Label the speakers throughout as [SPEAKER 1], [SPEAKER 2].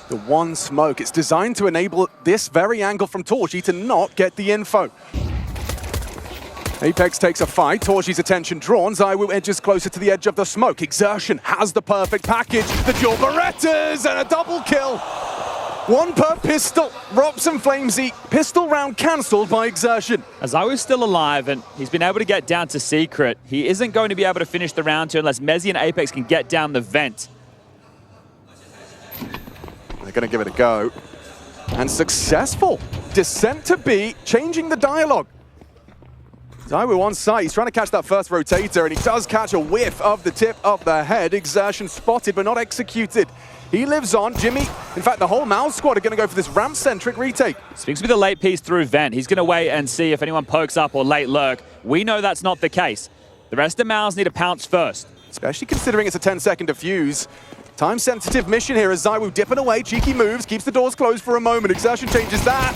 [SPEAKER 1] The one smoke, it's designed to enable this very angle from Torji to not get the info. Apex takes a fight, Torji's attention drawn, ZywOo edges closer to the edge of the smoke. Exertion has the perfect package, the dual Berettas and a double kill. One per pistol, Rops and Flamesy, pistol round cancelled by Exertion.
[SPEAKER 2] ZywOo's still alive and he's been able to get down to Secret. He isn't going to be able to finish the round 2 unless Mezzy and Apex can get down the vent.
[SPEAKER 1] They're going to give it a go. And successful. Descent to B, changing the dialogue. ZywOo on site, he's trying to catch that first rotator, and he does catch a whiff of the tip of the head. Exertion spotted, but not executed. He lives on. Jimmy, in fact, the whole MOUZ squad are going to go for this ramp-centric retake.
[SPEAKER 2] Spinks with a late piece through vent. He's going to wait and see if anyone pokes up or late lurk. We know that's not the case. The rest of MOUZ need to pounce first.
[SPEAKER 1] Especially considering it's a 10-second defuse. Time-sensitive mission here as ZywOo dipping away. Cheeky moves, keeps the doors closed for a moment. Exertion changes that.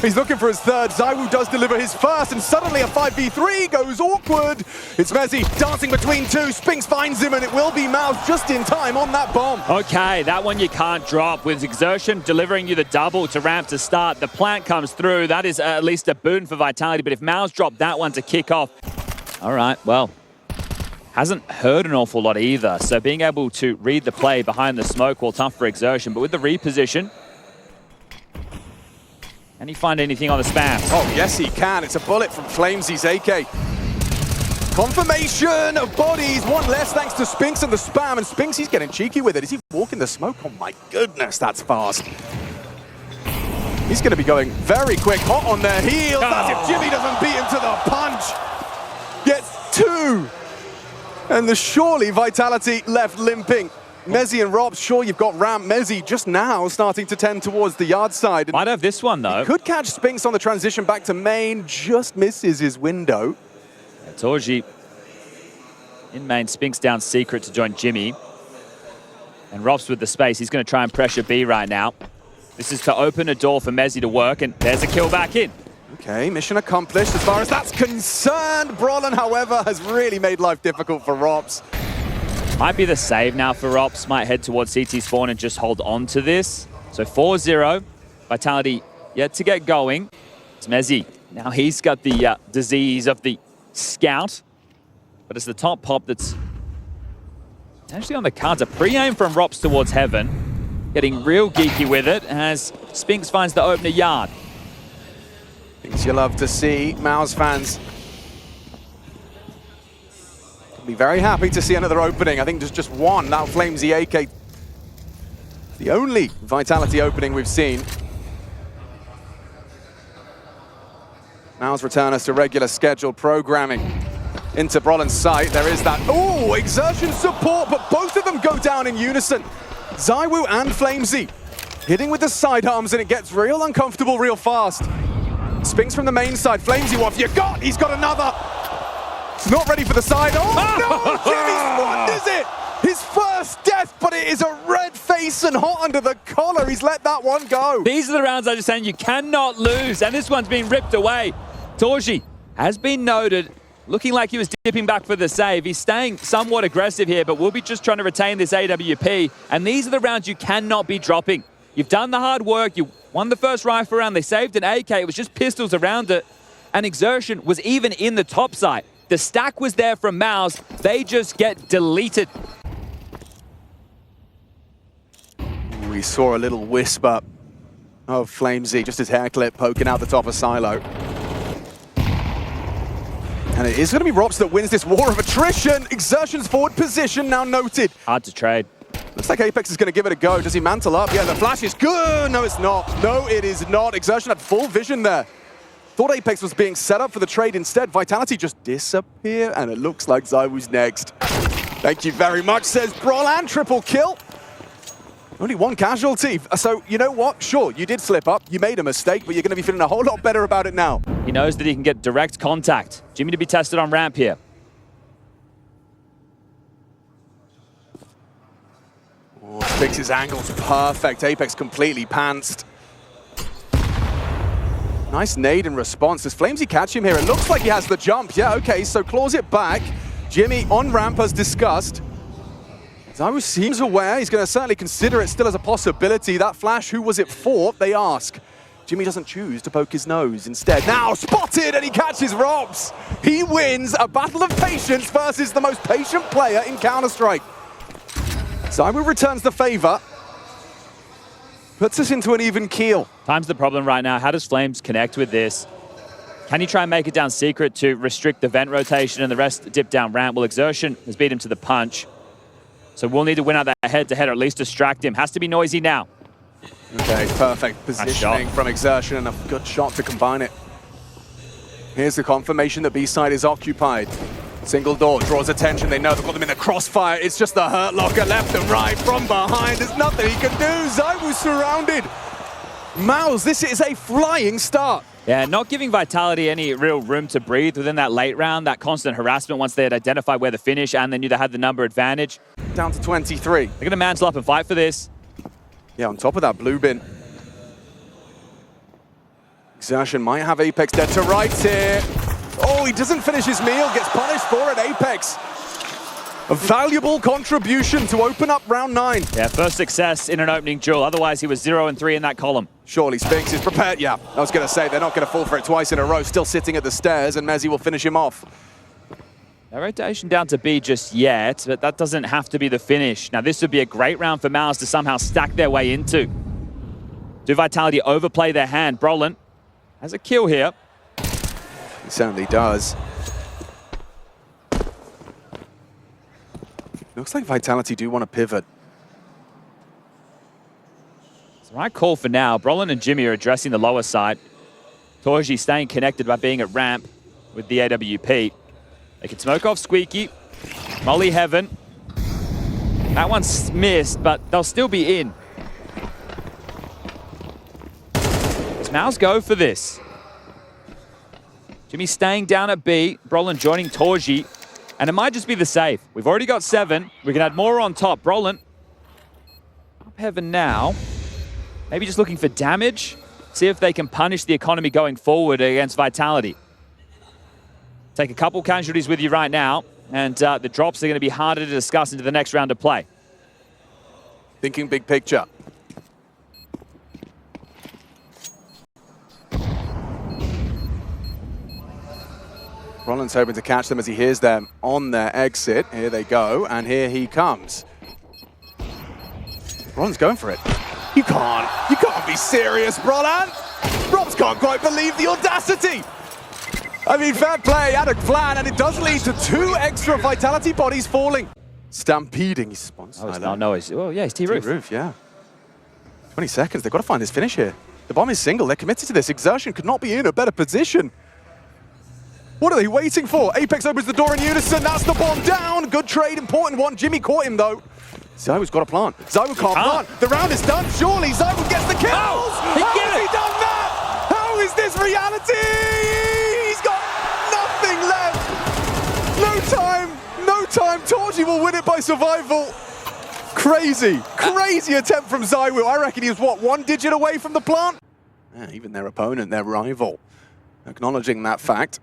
[SPEAKER 1] He's looking for his third. ZywOo does deliver his first, and suddenly a 5v3 goes awkward. It's Mezzy dancing between two. Spinks finds him, and it will be MOUZ just in time on that bomb.
[SPEAKER 2] Okay, that one you can't drop. With Exertion delivering you the double to ramp to start, the plant comes through. That is at least a boon for Vitality, but if MOUZ drop that one to kick off... All right, well, hasn't heard an awful lot either, so being able to read the play behind the smoke wall, tough for Exertion, but with the reposition, can he find anything on the spam?
[SPEAKER 1] Oh, yes, he can. It's a bullet from Flamesy's AK. Confirmation of bodies. One less thanks to Spinks and the spam. And Spinks, he's getting cheeky with it. Is he walking the smoke? Oh, my goodness, that's fast. He's going to be going very quick, hot on their heels. Oh. That's if Jimmy doesn't beat him to the punch. Gets 2. And the surely Vitality left limping. Mezzy and Rob, sure, you've got ramp. Mezzy just now starting to tend towards the yard side.
[SPEAKER 2] Might have this one, though.
[SPEAKER 1] He could catch Spinks on the transition back to main, just misses his window.
[SPEAKER 2] Torji in main, Spinks down Secret to join Jimmy. And Rob's with the space. He's going to try and pressure B right now. This is to open a door for Mezzy to work, and there's a kill back in.
[SPEAKER 1] Okay, mission accomplished as far as that's concerned. Brolin, however, has really made life difficult for Rops.
[SPEAKER 2] Might be the save now for Rops. Might head towards CT spawn and just hold on to this. So 4-0. Vitality yet to get going. It's Mezzy. Now he's got the disease of the scout. But it's the top pop that's actually on the cards. A pre-aim from Rops towards Heaven. Getting real geeky with it as Spinks finds the opener yard.
[SPEAKER 1] Things you love to see. MOUZ fans be very happy to see another opening. I think there's just one. Now Flamesy AK. The only Vitality opening we've seen. MOUZ return us to regular scheduled programming. Into Brolin's sight, there is that. Oh, Exertion support, but both of them go down in unison. ZywOo and Flamesy hitting with the sidearms, and it gets real uncomfortable real fast. Spinks from the main side. Flamesy, what have you got? He's got another. Not ready for the side. Oh no! Jimmy squanders it! His first death, but it is a red face and hot under the collar. He's let that one go.
[SPEAKER 2] These are the rounds I was saying you cannot lose, and this one's been ripped away. Torji has been noted, looking like he was dipping back for the save. He's staying somewhat aggressive here, but we'll be just trying to retain this AWP, and these are the rounds you cannot be dropping. You've done the hard work, you won the first rifle round, they saved an AK, it was just pistols around it, and Exertion was even in the top side. The stack was there from MOUZ. They just get deleted.
[SPEAKER 1] We saw a little whisper of Flamesy, just his hair clip poking out the top of Silo. And it is going to be Rops that wins this war of attrition. Exertion's forward position now noted.
[SPEAKER 2] Hard to trade.
[SPEAKER 1] Looks like Apex is going to give it a go. Does he mantle up? Yeah, the flash is good. No, it's not. No, it is not. Exertion had full vision there. Thought Apex was being set up for the trade instead. Vitality just disappear, and it looks like ZywOo's next. Thank you very much, says Brolan. Triple kill. Only one casualty. So, you know what? Sure, you did slip up. You made a mistake, but you're going to be feeling a whole lot better about it now.
[SPEAKER 2] He knows that he can get direct contact. Jimmy to be tested on ramp here.
[SPEAKER 1] Oh, Spinks' angle's perfect. Apex completely pantsed. Nice nade in response. Does Flamesy catch him here? It looks like he has the jump. Yeah, okay, so claws it back. Jimmy on ramp as discussed. ZywOo seems aware. He's going to certainly consider it still as a possibility. That flash, who was it for? They ask. Jimmy doesn't choose to poke his nose. Instead, now spotted, and he catches Robs. He wins a battle of patience versus the most patient player in Counter-Strike. ZywOo returns the favor. Puts us into an even keel.
[SPEAKER 2] Time's the problem right now. How does Flames connect with this? Can he try and make it down secret to restrict the vent rotation and the rest dip down ramp? Well, Exertion has beat him to the punch. So we'll need to win out that head-to-head or at least distract him. Has to be noisy now.
[SPEAKER 1] Okay, perfect positioning from Exertion and a good shot to combine it. Here's the confirmation that B-side is occupied. Single door draws attention. They know they've got them in the crossfire. It's just the hurt locker left and right from behind. There's nothing he can do. ZywOo's surrounded. MOUZ, this is a flying start.
[SPEAKER 2] Yeah, not giving Vitality any real room to breathe within that late round. That constant harassment once they had identified where the finish and they knew they had the number advantage.
[SPEAKER 1] Down to 23.
[SPEAKER 2] They're going to mantle up and fight for this.
[SPEAKER 1] Yeah, on top of that blue bin. Exertion might have Apex dead to rights here. Oh, he doesn't finish his meal, gets punished for it, Apex. A valuable contribution to open up round 9.
[SPEAKER 2] Yeah, first success in an opening duel. Otherwise, he was 0-3 in that column.
[SPEAKER 1] Surely Spinks is prepared. Yeah, I was going to say, they're not going to fall for it twice in a row. Still sitting at the stairs, and Mezzi will finish him off.
[SPEAKER 2] No rotation down to B just yet, but that doesn't have to be the finish. Now, this would be a great round for MOUZ to somehow stack their way into. Do Vitality overplay their hand? Brolin has a kill here.
[SPEAKER 1] He certainly does. Looks like Vitality do want to pivot.
[SPEAKER 2] It's the right call for now. Brolin and Jimmy are addressing the lower side. Torji staying connected by being at ramp with the AWP. They can smoke off Squeaky. Molly Heaven. That one's missed, but they'll still be in. Does MOUZ go for this? Jimmy staying down at B. Brolin joining Torji. And it might just be the save. We've already got 7. We can add more on top. Brolin up Heaven now. Maybe just looking for damage. See if they can punish the economy going forward against Vitality. Take a couple casualties with you right now, and the drops are going to be harder to discuss into the next round of play.
[SPEAKER 1] Thinking big picture. Roland's hoping to catch them as he hears them on their exit. Here they go, and here he comes. Roland's going for it. You can't be serious, Roland! Robs can't quite believe the audacity! I mean, fair play, had a plan, and it does lead to 2 extra Vitality bodies falling. Stampeding his sponsor.
[SPEAKER 2] Oh, it's not noise. Oh, yeah, it's T-Roof.
[SPEAKER 1] T-Roof, yeah. 20 seconds, they've got to find this finish here. The bomb is single, they're committed to this. Exertion could not be in a better position. What are they waiting for? Apex opens the door in unison, that's the bomb down. Good trade, important one. Jimmy caught him, though. ZywOo's got a plant. ZywOo can't plant. The round is done, surely. ZywOo gets the kills!
[SPEAKER 2] Oh,
[SPEAKER 1] How has he done that? How is this reality? He's got nothing left. No time. Torji will win it by survival. Crazy attempt from ZywOo. I reckon he was, what, 1 digit away from the plant? Yeah, even their opponent, their rival, acknowledging that fact.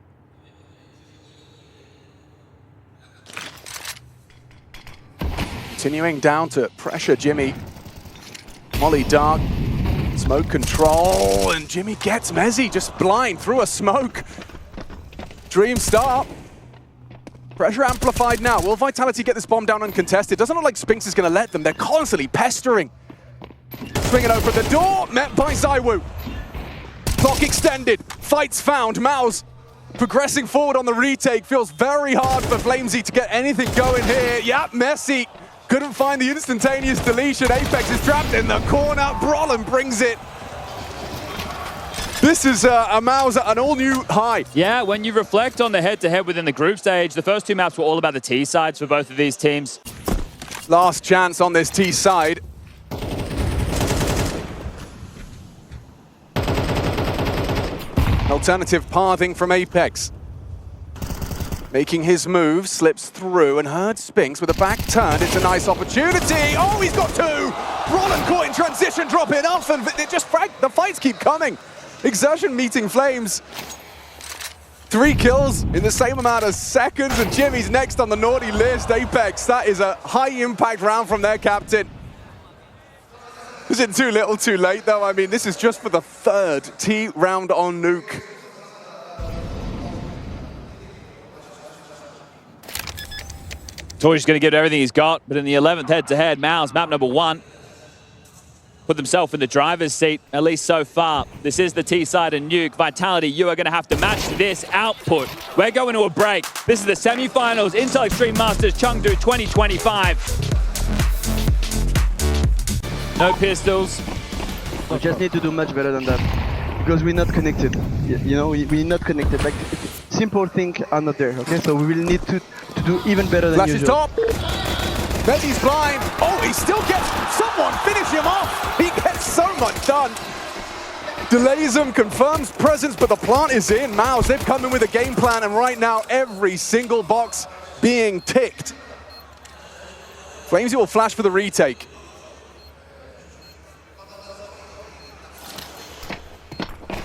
[SPEAKER 1] Continuing down to pressure Jimmy. Molly Dark, smoke control, and Jimmy gets Mezzi just blind through a smoke. Dream start. Pressure amplified now. Will Vitality get this bomb down uncontested? Doesn't look like Spinks is going to let them. They're constantly pestering. Swinging open the door, met by ZywOo. Clock extended, fights found. MOUZ progressing forward on the retake. Feels very hard for Flamesy to get anything going here. Yep, Messi couldn't find the instantaneous deletion. Apex is trapped in the corner. Brolin brings it. This is a MOUZ at an all-new high.
[SPEAKER 2] Yeah, when you reflect on the head-to-head within the group stage, the first 2 maps were all about the T sides for both of these teams.
[SPEAKER 1] Last chance on this T side. Alternative pathing from Apex. Making his move, slips through and heard Spinks with a back turned. It's a nice opportunity. Oh, he's got 2. Brolin caught in transition, dropping off, and it just the fights keep coming. Exertion meeting Flames. 3 kills in the same amount of seconds, and Jimmy's next on the naughty list. Apex, that is a high-impact round from their captain. Was it too little, too late, though? I mean, this is just for the 3rd T round on Nuke.
[SPEAKER 2] Torj's going to give it everything he's got, but in the 11th head-to-head, MOUZ, map number 1, put themselves in the driver's seat, at least so far. This is the T side of Nuke. Vitality, you are going to have to match this output. We're going to a break. This is the semi-finals, Intel Extreme Masters Chengdu 2025. No pistols.
[SPEAKER 3] We just need to do much better than that, because we're not connected. You know, we're not connected. Like, simple things are not there, okay? So we will need to do even better than usual.
[SPEAKER 1] Flash is top. Mezzi's blind. Oh, he still gets someone finish him off. He gets so much done. Delays him, confirms presence, but the plant is in. MOUZ, they've come in with a game plan, and right now every single box being ticked. Flamesy will flash for the retake.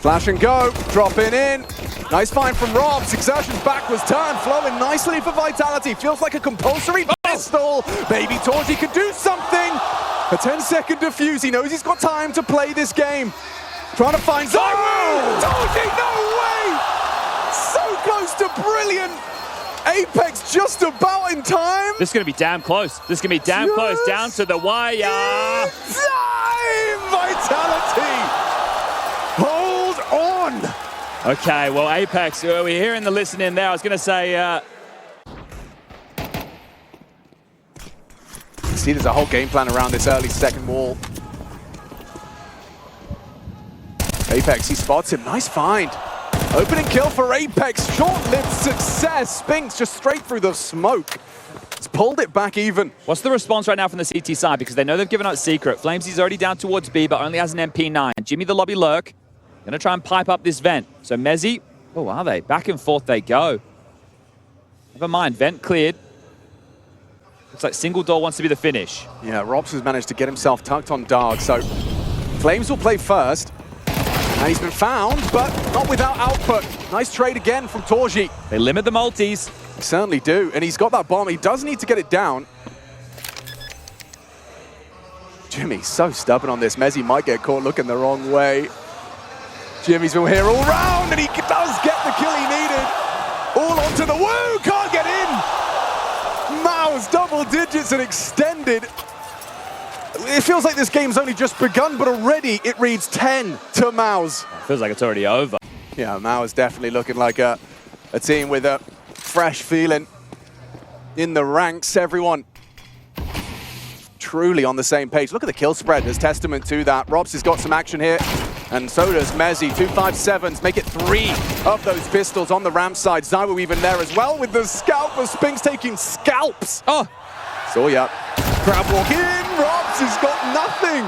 [SPEAKER 1] Flash and go, dropping in. Nice find from Robs. Exertion's back was turned, flowing nicely for Vitality. Feels like a compulsory pistol. Baby Torji could do something. A 10-second defuse. He knows he's got time to play this game. Trying to find ZywOo! Torji, no way! So close to brilliant. Apex just about in time.
[SPEAKER 2] This is going to be damn close. This is going to be damn close, down to the wire.
[SPEAKER 1] Time! Vitality! Hold on!
[SPEAKER 2] Okay, well, Apex, we're hearing the listening there. I was going to say...
[SPEAKER 1] See, there's a whole game plan around this early second wall. Apex, he spots him. Nice find. Opening kill for Apex. Short-lived success. Spinks just straight through the smoke. It's pulled it back even.
[SPEAKER 2] What's the response right now from the CT side? Because they know they've given out Secret. Flamesy's already down towards B, but only has an MP9. Jimmy the lobby lurk. Gonna try and pipe up this vent. So Mezzi, oh, are they? Back and forth they go. Never mind, vent cleared. Looks like single door wants to be the finish.
[SPEAKER 1] Yeah, Robs has managed to get himself tucked on Dark, so Flames will play first. And he's been found, but not without output. Nice trade again from Torji.
[SPEAKER 2] They limit the multis.
[SPEAKER 1] They certainly do, and he's got that bomb. He does need to get it down. Jimmy's so stubborn on this. Mezzi might get caught looking the wrong way. Jimmy's been here all round, and he does get the kill he needed. All onto the woo, can't get in. MOUZ double digits and extended. It feels like this game's only just begun, but already it reads 10 to MOUZ.
[SPEAKER 2] Feels like it's already over.
[SPEAKER 1] Yeah, MOUZ definitely looking like a team with a fresh feeling in the ranks. Everyone truly on the same page. Look at the kill spread as testament to that. Robs has got some action here, and so does Mezzi. 257s make it 3 of those pistols on the ramp side. ZywOo even there as well with the scalp of Spinks taking scalps.
[SPEAKER 2] Oh!
[SPEAKER 1] So yeah, crab walk in. Robs has got nothing.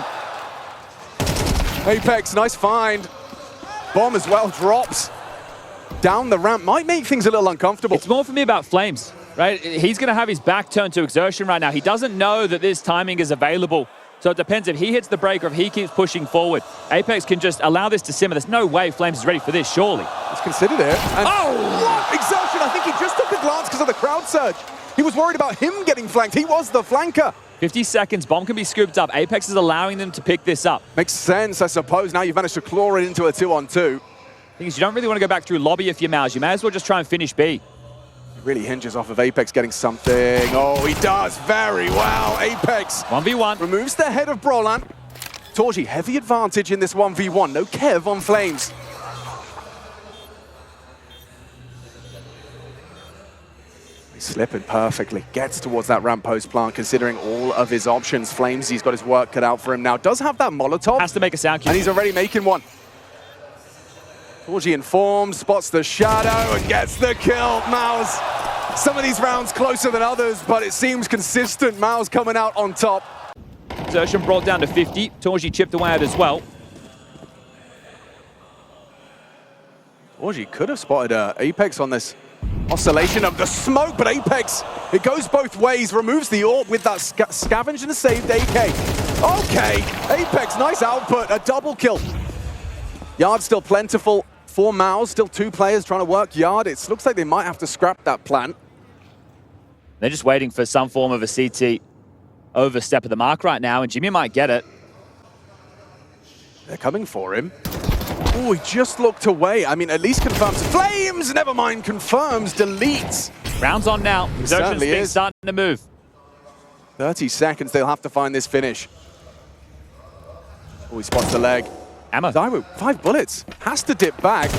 [SPEAKER 1] Apex, nice find. Bomb as well drops down the ramp. Might make things a little uncomfortable.
[SPEAKER 2] It's more for me about Flames, right? He's going to have his back turned to Exertion right now. He doesn't know that this timing is available. So it depends if he hits the break or if he keeps pushing forward. Apex can just allow this to simmer. There's no way Flames is ready for this, surely.
[SPEAKER 1] It's considered it. And what? Exertion, I think he just took a glance because of the crowd surge. He was worried about him getting flanked. He was the flanker.
[SPEAKER 2] 50 seconds, bomb can be scooped up. Apex is allowing them to pick this up.
[SPEAKER 1] Makes sense, I suppose. Now you've managed to claw it into a 2-on-2.
[SPEAKER 2] Thing is, you don't really want to go back through lobby if you're MOUZ. You may as well just try and finish B.
[SPEAKER 1] It really hinges off of Apex getting something. Oh, he does very well. Apex
[SPEAKER 2] 1v1.
[SPEAKER 1] removes the head of Brolan. Torji, heavy advantage in this 1v1. No Kev on Flames. He's slipping perfectly. Gets towards that ramp post plant, considering all of his options. Flames, he's got his work cut out for him now. Does have that Molotov.
[SPEAKER 2] Has to make a sound cue.
[SPEAKER 1] And he's already making one. Torji informed, spots the shadow, and gets the kill. MOUZ. Some of these rounds closer than others, but it seems consistent. MOUZ coming out on top.
[SPEAKER 2] Exertion brought down to 50. Torji chipped away at as well.
[SPEAKER 1] Torji could have spotted Apex on this oscillation of the smoke, but Apex, it goes both ways, removes the orb with that scavenge and a saved AK. Okay, Apex, nice output, a double kill. Yard still plentiful for MOUZ. Still 2 players trying to work yard. It looks like they might have to scrap that plan.
[SPEAKER 2] They're just waiting for some form of a CT overstep of the mark right now, and Jimmy might get it.
[SPEAKER 1] They're coming for him. Oh, he just looked away. I mean, at least confirms flames. Never mind, confirms, deletes.
[SPEAKER 2] Round's on now. Exertion's been starting to move.
[SPEAKER 1] 30 seconds, they'll have to find this finish. Oh, he spots the leg.
[SPEAKER 2] Ammo.
[SPEAKER 1] ZywOo, 5 bullets. Has to dip back.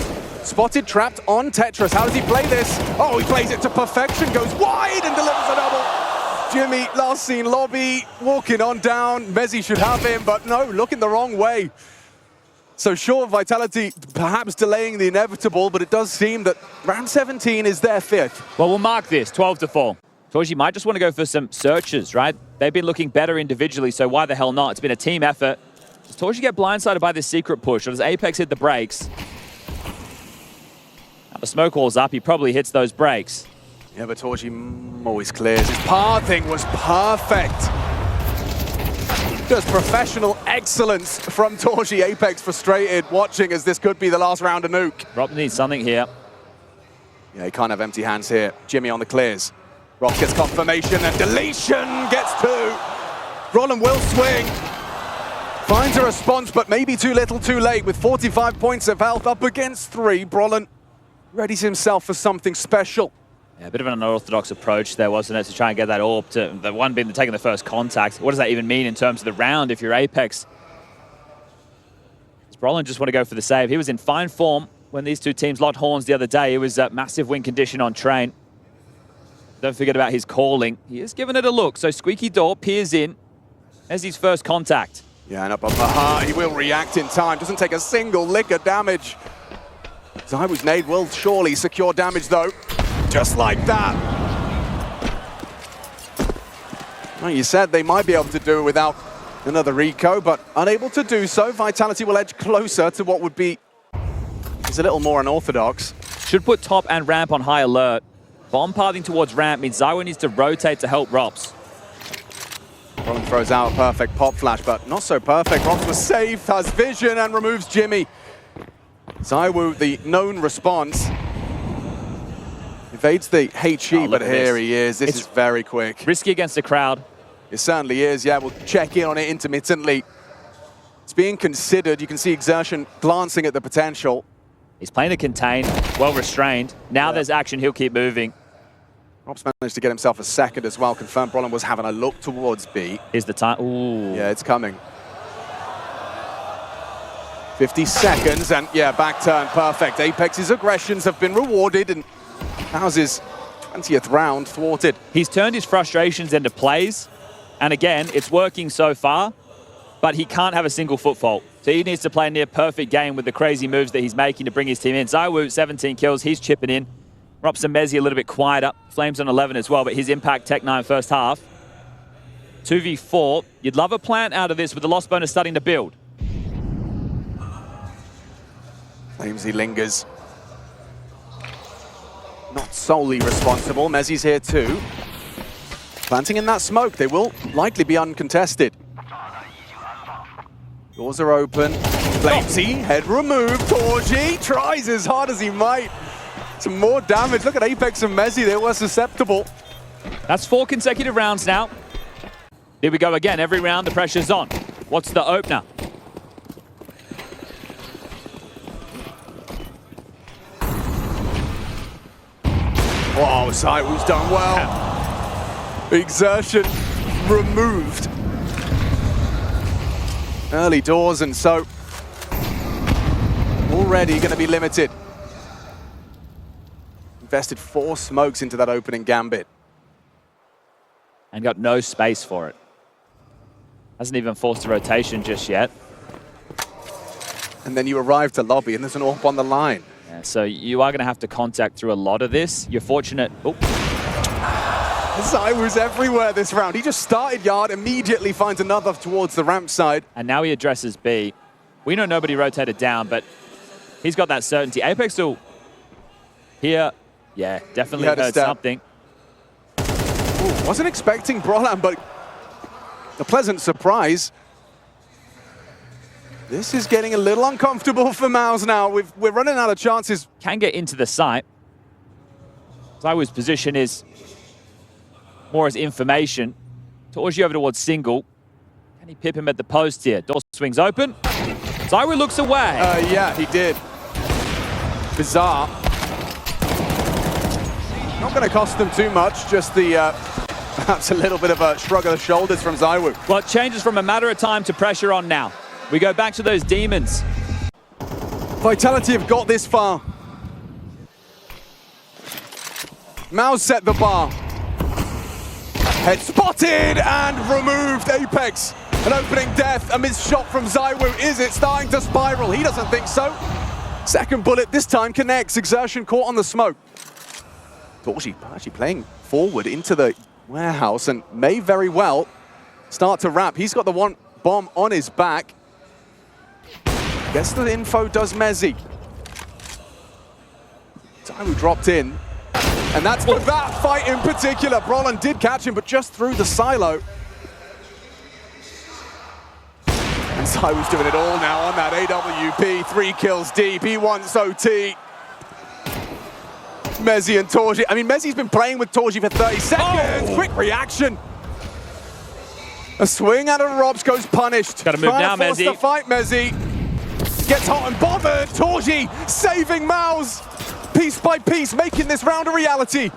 [SPEAKER 1] Spotted, trapped on Tetris. How does he play this? Oh, he plays it to perfection. Goes wide and delivers a double. Jimmy, last seen lobby, walking on down. Mezzi should have him, but no, looking the wrong way. So sure, Vitality perhaps delaying the inevitable, but it does seem that round 17 is their 5th.
[SPEAKER 2] Well, we'll mark this, 12-4. Torji might just want to go for some searches, right? They've been looking better individually, so why the hell not? It's been a team effort. Does Torji get blindsided by this secret push, or does Apex hit the brakes? Now the smoke wall's up, he probably hits those brakes.
[SPEAKER 1] Yeah, but Torji always clears. His par thing was perfect. Just professional excellence from Torji. Apex frustrated, watching as this could be the last round of nuke.
[SPEAKER 2] Rob needs something here.
[SPEAKER 1] Yeah, he can't have empty hands here. Jimmy on the clears. Rob gets confirmation and deletion gets 2. Roland will swing. Finds a response, but maybe too little, too late. With 45 points of health up against 3, Brolin readies himself for something special.
[SPEAKER 2] Yeah, a bit of an unorthodox approach there, wasn't it, to try and get that AWP to the one being taking the first contact. What does that even mean in terms of the round if you're Apex? Does Brolin just want to go for the save? He was in fine form when these 2 teams locked horns the other day. It was a massive win condition on Train. Don't forget about his calling. He is giving it a look. So Squeaky Door peers in as his first contact.
[SPEAKER 1] Yeah, and up on the heart, he will react in time. Doesn't take a single lick of damage. ZywOo's nade will surely secure damage, though. Just like that. Well, you said they might be able to do it without another Rico, but unable to do so. Vitality will edge closer to what would be is a little more unorthodox.
[SPEAKER 2] Should put top and ramp on high alert. Bomb pathing towards ramp means ZywOo needs to rotate to help Rops.
[SPEAKER 1] Roland throws out a perfect pop flash, but not so perfect. Rops was safe, has vision, and removes Jimmy. ZywOo, the known response. Evades the HE, but here he is. This is very quick.
[SPEAKER 2] Risky against the crowd.
[SPEAKER 1] It certainly is. Yeah, we'll check in on it intermittently. It's being considered. You can see Exertion glancing at the potential.
[SPEAKER 2] He's playing to contain, well restrained. Now there's action, he'll keep moving.
[SPEAKER 1] Rops managed to get himself a second as well. Confirmed Brolin was having a look towards B.
[SPEAKER 2] Here's the time. Ooh.
[SPEAKER 1] Yeah, it's coming. 50 seconds, and yeah, back turn, perfect. Apex's aggressions have been rewarded, and MOUZ's 20th round thwarted.
[SPEAKER 2] He's turned his frustrations into plays, and again, it's working so far, but he can't have a single foot fault. So he needs to play a near perfect game with the crazy moves that he's making to bring his team in. ZywOo, 17 kills, he's chipping in. Rops and Mezzi a little bit quieter. Flames on 11 as well, but his impact, Tech 9 first half. 2v4. You'd love a plant out of this with the loss bonus starting to build.
[SPEAKER 1] Flamesy lingers. Not solely responsible. Mezzi's here too. Planting in that smoke. They will likely be uncontested. Doors are open. Flamesy, head removed. Torji tries as hard as he might. Some more damage. Look at Apex and Mezzi. They were susceptible.
[SPEAKER 2] That's 4 consecutive rounds now. Here we go again. Every round, the pressure's on. What's the opener?
[SPEAKER 1] Oh, ZywOo's done well. Exertion removed. Early doors, and so already going to be limited. Invested 4 smokes into that opening gambit.
[SPEAKER 2] And got no space for it. Hasn't even forced a rotation just yet.
[SPEAKER 1] And then you arrive to lobby, and there's an AWP on the line.
[SPEAKER 2] Yeah, so you are going to have to contact through a lot of this. You're fortunate. Oh.
[SPEAKER 1] ZywOo's everywhere this round. He just started yard, immediately finds another towards the ramp side.
[SPEAKER 2] And now he addresses B. We know nobody rotated down, but he's got that certainty. Apex will here, yeah, definitely heard something.
[SPEAKER 1] Ooh, wasn't expecting Brolan, but a pleasant surprise. This is getting a little uncomfortable for MOUZ now. We're running out of chances.
[SPEAKER 2] Can get into the site. ZywOo's position is more as information. Torji over towards single. Can he pip him at the post here? Door swings open. ZywOo looks away.
[SPEAKER 1] Yeah, he did. Bizarre. Not going to cost them too much, just the perhaps a little bit of a shrug of the shoulders from ZywOo.
[SPEAKER 2] Well, it changes from a matter of time to pressure on now. We go back to those demons.
[SPEAKER 1] Vitality have got this far. MOUZ set the bar. Head spotted and removed. Apex. An opening death amidst shot from ZywOo. Is it starting to spiral? He doesn't think so. Second bullet this time connects. Exertion caught on the smoke. Torji actually playing forward into the warehouse and may very well start to wrap. He's got the one bomb on his back. Guess the info does Mezzi. ZywOo dropped in. And that's for that fight in particular. Brolin did catch him, but just through the silo. And ZywOo's doing it all now on that AWP. 3 kills deep. He wants OT. Mezzi and Torji. I mean, Mezzi's been playing with Torji for 30 seconds.
[SPEAKER 2] Oh.
[SPEAKER 1] Quick reaction. A swing out of Robs goes punished.
[SPEAKER 2] Gotta move now, Mezzi.
[SPEAKER 1] To fight Mezzi. Gets hot and bothered. Torji saving MOUZ. Piece by piece, making this round a reality.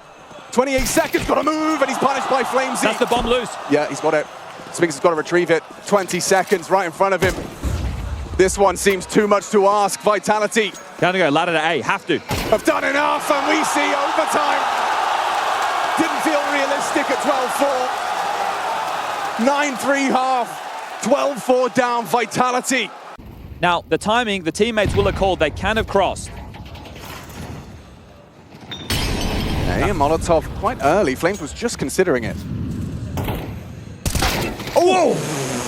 [SPEAKER 1] 28 seconds, gotta move, and he's punished by Flamesy.
[SPEAKER 2] That's the bomb loose.
[SPEAKER 1] Yeah, he's got it. Spinks has got to retrieve it. 20 seconds right in front of him. This one seems too much to ask. Vitality.
[SPEAKER 2] Gonna go ladder to A, have to.
[SPEAKER 1] Have done enough, and we see overtime. Didn't feel realistic at 12-4. 9-3 half. 12-4 down, Vitality.
[SPEAKER 2] Now, the timing, the teammates will have called, they can have crossed.
[SPEAKER 1] Hey, Molotov quite early. Flames was just considering it.
[SPEAKER 2] Oh!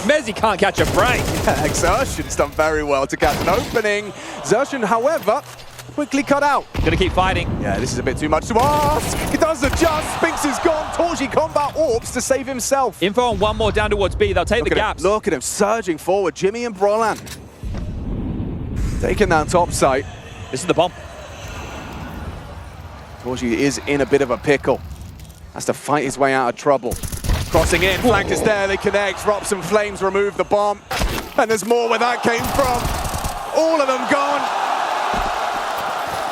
[SPEAKER 2] Mezzi can't catch a break.
[SPEAKER 1] Exertion's done very well to catch an opening. Exertion, however, quickly cut out.
[SPEAKER 2] Gonna keep fighting.
[SPEAKER 1] Yeah, this is a bit too much to ask. It does adjust. Spinks is gone. Torji combat orbs to save himself.
[SPEAKER 2] Info on one more down towards B. They'll take the gaps.
[SPEAKER 1] Look at him surging forward. Jimmy and Brolan taking that top site.
[SPEAKER 2] This is the bomb.
[SPEAKER 1] Torji is in a bit of a pickle. Has to fight his way out of trouble. Crossing in, flank is there, they connect. Rops and Flames remove the bomb. And there's more where that came from. All of them gone.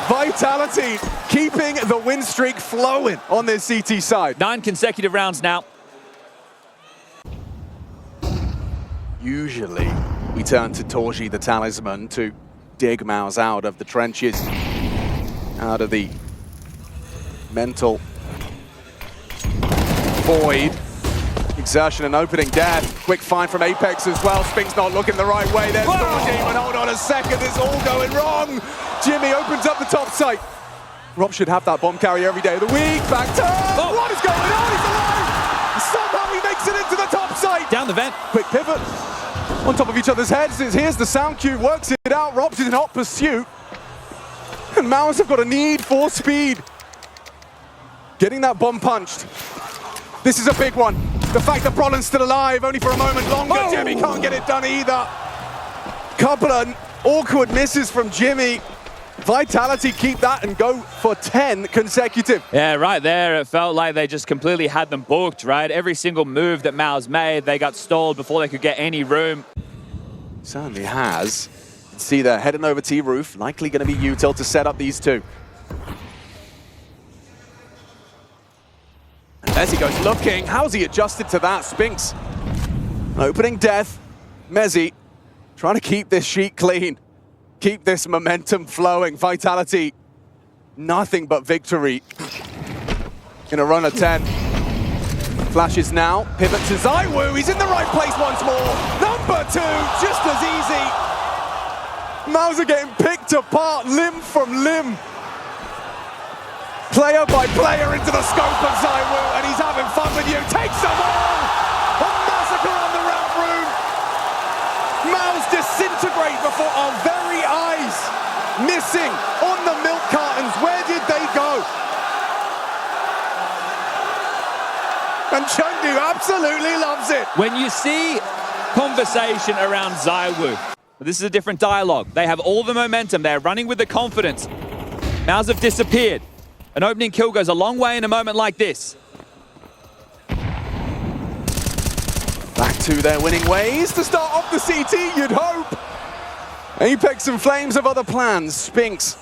[SPEAKER 1] Vitality keeping the win streak flowing on this CT side.
[SPEAKER 2] 9 consecutive rounds now.
[SPEAKER 1] Usually, we turn to Torji, the talisman, to dig MOUZ out of the trenches, out of the mental void. Exertion and opening death. Quick find from Apex as well. Spinks not looking the right way. There's Torji, but hold on a second, it's all going wrong. Jimmy opens up the top site. Rob should have that bomb carrier every day of the week. Back turn. What is going on? He's alive. Somehow he makes it into the top site.
[SPEAKER 2] Down the vent.
[SPEAKER 1] Quick pivot. On top of each other's heads. Here's the sound cue. Works it out. Robs is in hot pursuit. And MOUZ have got a need for speed. Getting that bomb punched. This is a big one. The fact that Brolin's still alive, only for a moment longer. Oh. Jimmy can't get it done either. Couple of awkward misses from Jimmy. Vitality keep that and go for 10 consecutive.
[SPEAKER 2] Yeah, right there, it felt like they just completely had them booked, right? Every single move that MOUZ made, they got stalled before they could get any room.
[SPEAKER 1] Certainly has. See, they're heading over T-Roof. Likely going to be Util to set up these two. As he goes looking, how's he adjusted to that? Spinks. Opening death. Mezzi trying to keep this sheet clean. Keep this momentum flowing. Vitality, nothing but victory in a run of 10. Flashes now, pivot to ZywOo. He's in the right place once more. Number 2, just as easy. MOUZ are getting picked apart limb from limb. Player by player into the scope of ZywOo, and he's having fun with you. Takes them all! A massacre on the ramp room! MOUZ disintegrate before our very eyes. Missing on the milk cartons. Where did they go? And Chengdu absolutely loves it.
[SPEAKER 2] When you see conversation around ZywOo, But this is a different dialogue. They have all the momentum. They're running with the confidence. MOUZ have disappeared. An opening kill goes a long way in a moment like this.
[SPEAKER 1] Back to their winning ways to start off the CT, you'd hope. Apex and Flames have other plans. Spinks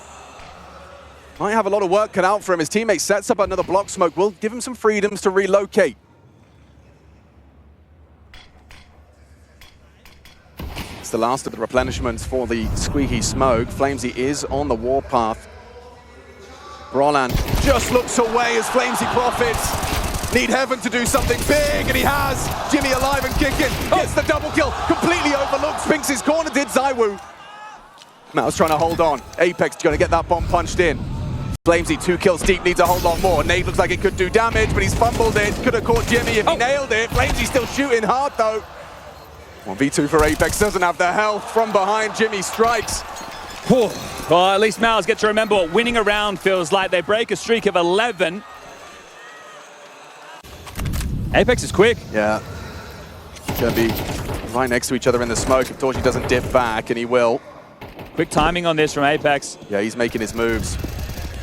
[SPEAKER 1] might have a lot of work cut out for him. His teammate sets up another block smoke. Will give him some freedoms to relocate. It's the last of the replenishments for the squeaky smoke. Flamesy is on the warpath. Brolan just looks away as Flamesy profits. Need heaven to do something big, and he has. Jimmy alive and kicking. Gets the double kill. Completely overlooked. Spinks his corner, did ZywOo. MOUZ trying to hold on. Apex going to get that bomb punched in. Flamesy 2 kills deep, needs a whole lot more. Nade looks like it could do damage, but he's fumbled it. Could have caught Jimmy if he nailed it. Flamesy still shooting hard though. 1v2 for Apex, doesn't have the health. From behind, Jimmy strikes.
[SPEAKER 2] Well, at least MOUZ get to remember what winning a round feels like. They break a streak of 11. Apex is quick.
[SPEAKER 1] Yeah. Gonna be right next to each other in the smoke if Torchy doesn't dip back, and he will.
[SPEAKER 2] Quick timing on this from Apex.
[SPEAKER 1] Yeah, he's making his moves.